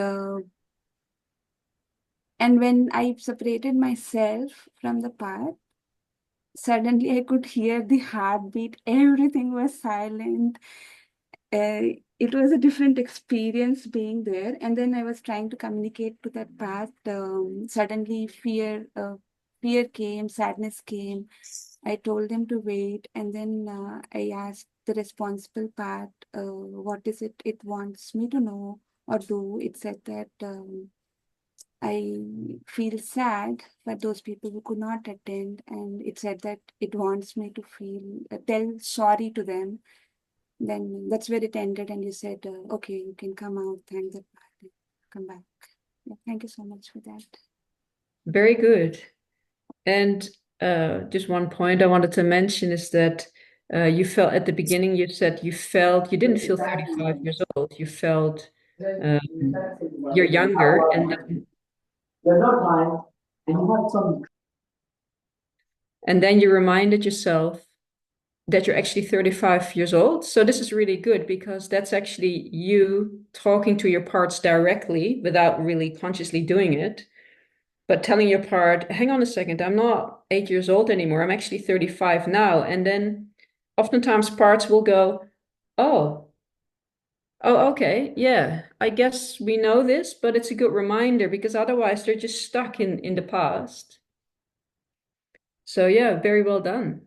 when I separated myself from the path, suddenly I could hear the heartbeat. Everything was silent. It was a different experience being there. And then I was trying to communicate to that path. Suddenly fear came, sadness came. I told them to wait. And then I asked the responsible part, what is it it wants me to know or do. It said that I feel sad for those people who could not attend, and it said that it wants me to tell sorry to them. Then that's where it ended, and you said, okay, you can come out, thank the party, come back. Yeah, thank you so much for that. Very good. And just one point I wanted to mention is that you felt at the beginning, you said you didn't feel 35 years old. You felt you're younger, and then you reminded yourself that you're actually 35 years old. So this is really good because that's actually you talking to your parts directly without really consciously doing it, but telling your part, hang on a second, I'm not 8 years old anymore. I'm actually 35 now. And then oftentimes parts will go, oh, oh, okay, yeah, I guess we know this, but it's a good reminder because otherwise they're just stuck in the past. So yeah, very well done.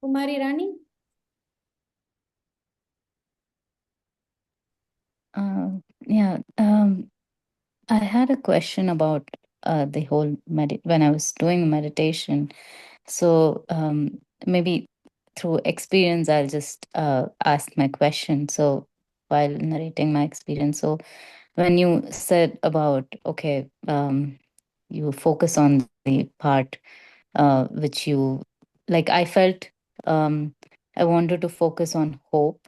Kumari Rani? Yeah, I had a question about the whole when I was doing meditation. So maybe through experience, I'll just ask my question. So while narrating my experience, so when you said about okay, you focus on the part which you like, I felt I wanted to focus on hope,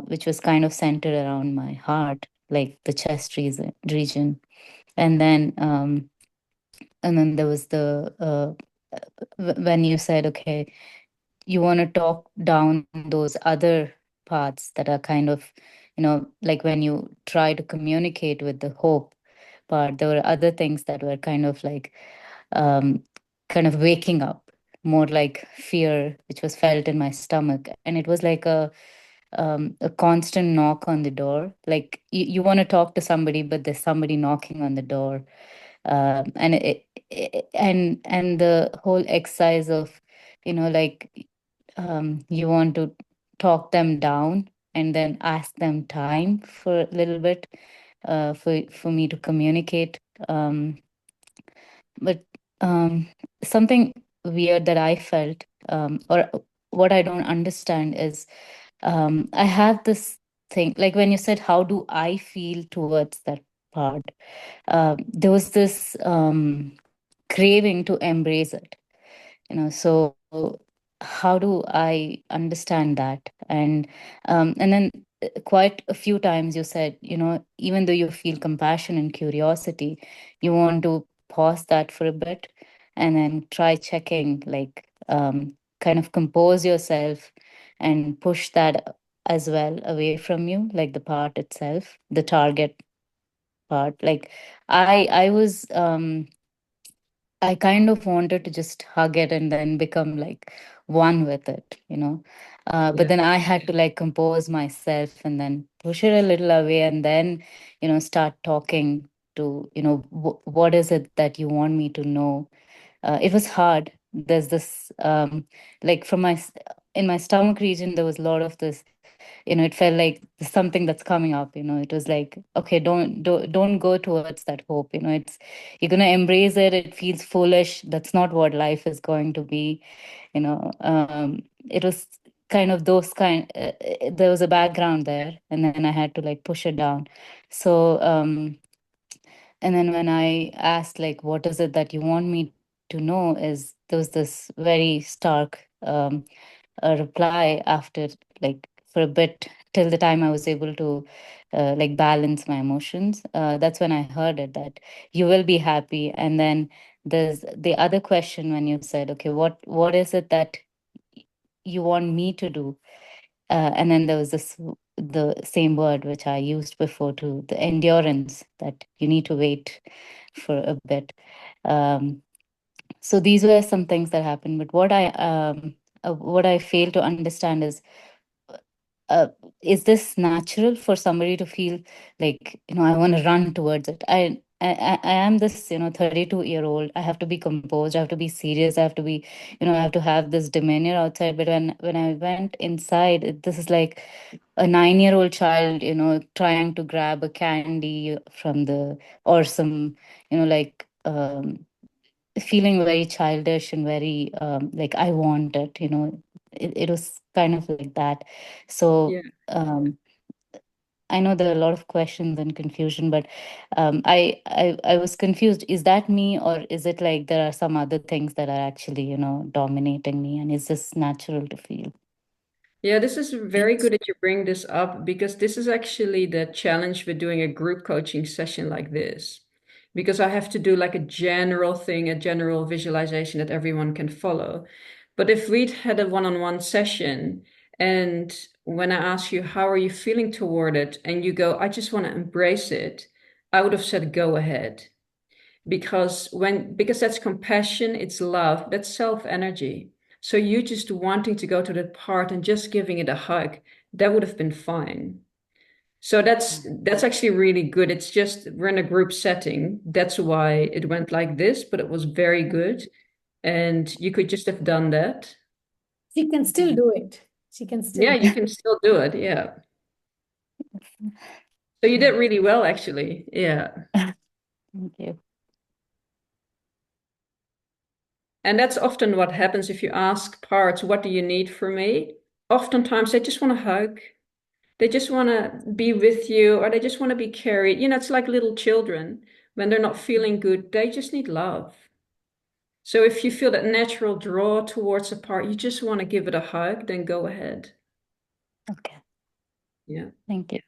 which was kind of centered around my heart, like the chest region. And then there was the when you said, okay, you want to talk down those other parts that are kind of, like when you try to communicate with the hope part, there were other things that were kind of like, um, kind of waking up, more like fear, which was felt in my stomach. And it was like a constant knock on the door. Like you want to talk to somebody, but there's somebody knocking on the door. And and the whole exercise of, like, you want to talk them down and then ask them time for a little bit, for me to communicate. But something weird that I felt, or what I don't understand is, I have this thing, like when you said, how do I feel towards that part? There was this craving to embrace it, so how do I understand that? And then quite a few times you said, even though you feel compassion and curiosity, you want to pause that for a bit and then try checking, like, kind of compose yourself and push that as well away from you, like the part itself, the target part. Like I was I kind of wanted to just hug it and then become like one with it. But Yeah. then I had to like compose myself and then push it a little away and then, start talking to, what is it that you want me to know? It was hard. There's this, like in my stomach region, there was a lot of this, it felt like something that's coming up. It was like, okay, don't go towards that hope. It's, you're going to embrace it. It feels foolish. That's not what life is going to be. It was kind of those there was a background there, and then I had to like push it down. So and then when I asked, like, what is it that you want me to know, is there was this very stark a reply after, like, for a bit, till the time I was able to like balance my emotions. That's when I heard it, that you will be happy. And then there's the other question when you said, okay, what is it that you want me to do? And then there was the same word which I used before, to the endurance, that you need to wait for a bit. Um, so these were some things that happened. But what I fail to understand uh, is this natural for somebody to feel like, I want to run towards it? I am this, 32-year-old. I have to be composed. I have to be serious. I have to be, I have to have this demeanor outside. But when I went inside, this is like a 9-year-old child, trying to grab a candy from the, or some, like, feeling very childish and very like, I want it. It was kind of like that. So Yeah. um I know there are a lot of questions and confusion, but I was confused. Is that me, or is it like there are some other things that are actually, dominating me? And is this natural to feel? Yeah, this is very good that you bring this up, because this is actually the challenge with doing a group coaching session like this. Because I have to do like a general thing, a general visualization that everyone can follow. But if we'd had a one-on-one session, and when I ask you, how are you feeling toward it? And you go, I just want to embrace it, I would have said, go ahead. Because that's compassion, it's love, that's self energy. So you just wanting to go to that part and just giving it a hug, that would have been fine. So that's actually really good. It's just we're in a group setting. That's why it went like this, but it was very good. And you could just have done that. She can still do it. She can still. Yeah, you can still do it. Yeah. So you did really well, actually. Yeah. Thank you. And that's often what happens if you ask parts, what do you need from me? Oftentimes they just want a hug. They just want to be with you, or they just want to be carried. It's like little children. When they're not feeling good, they just need love. So if you feel that natural draw towards a part, you just want to give it a hug, then go ahead. Okay. Yeah. Thank you.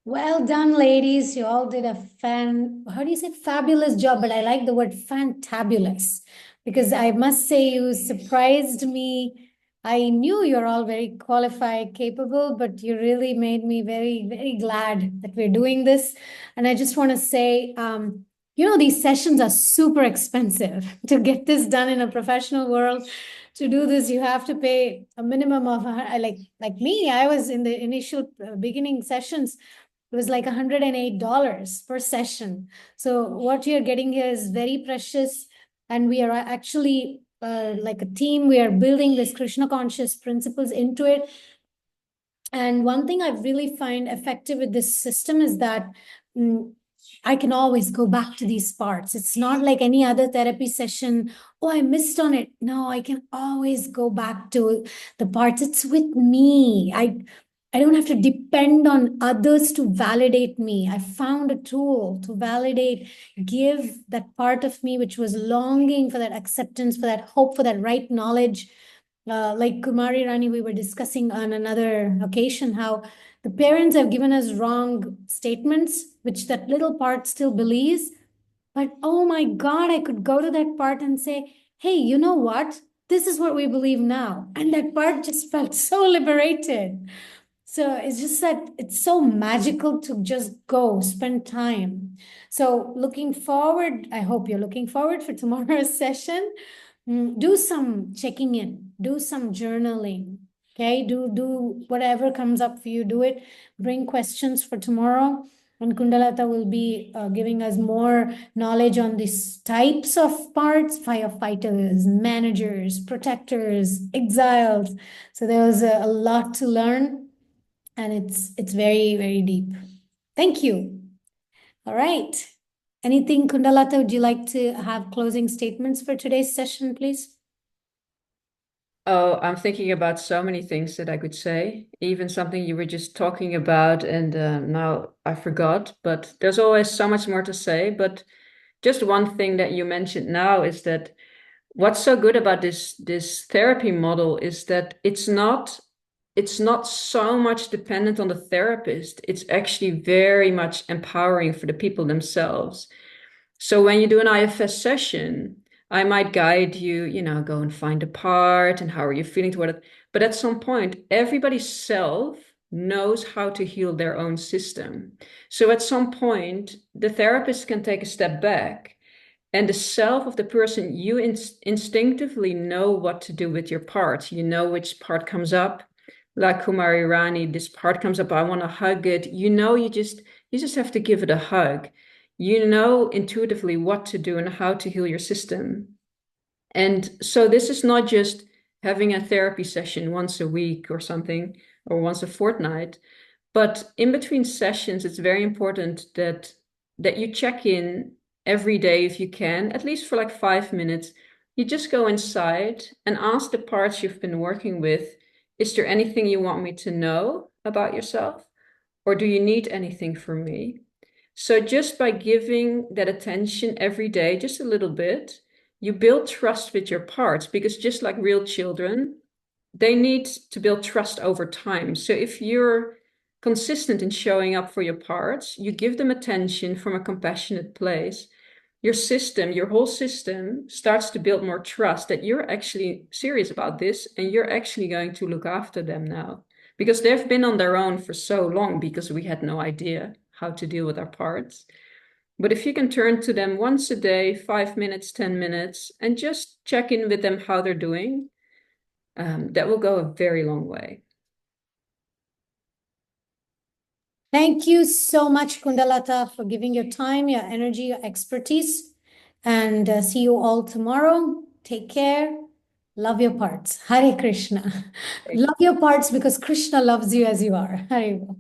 Well done, ladies. You all did a how do you say fabulous job? But I like the word fantabulous, because I must say you surprised me. I knew you're all very qualified, capable, but you really made me very, very glad that we're doing this. And I just want to say, these sessions are super expensive. To get this done in a professional world, to do this, you have to pay a minimum of, like me, I was in the initial beginning sessions. It was like $108 per session. So what you're getting here is very precious. And we are actually like a team, we are building this Krishna conscious principles into it. And one thing I really find effective with this system is that I can always go back to these parts. It's not like any other therapy session. Oh, I missed on it. No, I can always go back to the parts. It's with me. I don't have to depend on others to validate me. I found a tool to validate, give that part of me which was longing for that acceptance, for that hope, for that right knowledge. Like Kumari Rani, we were discussing on another occasion how the parents have given us wrong statements, which that little part still believes. But oh my God, I could go to that part and say, hey, you know what? This is what we believe now. And that part just felt so liberated. So it's just that it's so magical to just go spend time. So looking forward, I hope you're looking forward for tomorrow's session. Do some checking in, do some journaling. Okay, do whatever comes up for you, do it. Bring questions for tomorrow. And Kundalata will be giving us more knowledge on these types of parts: firefighters, managers, protectors, exiles. So there was a lot to learn, and it's very, very deep. Thank you. All right. Anything, Kundalata, would you like to have closing statements for today's session, please? Oh, I'm thinking about so many things that I could say, even something you were just talking about, and now I forgot, but there's always so much more to say. But just one thing that you mentioned now is that what's so good about this therapy model is that it's not so much dependent on the therapist. It's actually very much empowering for the people themselves. So when you do an IFS session, I might guide you, go and find a part and how are you feeling toward it. But at some point, everybody's self knows how to heal their own system. So at some point, the therapist can take a step back, and the self of the person, you instinctively know what to do with your parts. You know which part comes up. Like Kumari Rani, this part comes up, I want to hug it. You just have to give it a hug. You know intuitively what to do and how to heal your system. And so this is not just having a therapy session once a week or something, or once a fortnight, but in between sessions, it's very important that you check in every day if you can, at least for like 5 minutes. You just go inside and ask the parts you've been working with, is there anything you want me to know about yourself? Or do you need anything from me? So just by giving that attention every day, just a little bit, you build trust with your parts, because just like real children, they need to build trust over time. So if you're consistent in showing up for your parts, you give them attention from a compassionate place, your whole system starts to build more trust that you're actually serious about this and you're actually going to look after them now. Because they've been on their own for so long because we had no idea how to deal with our parts. But if you can turn to them once a day, 5 minutes, 10 minutes, and just check in with them how they're doing, that will go a very long way. Thank you so much, Kundalata, for giving your time, your energy, your expertise. And see you all tomorrow. Take care. Love your parts. Hare Krishna. Love your parts because Krishna loves you as you are. Hare Bol.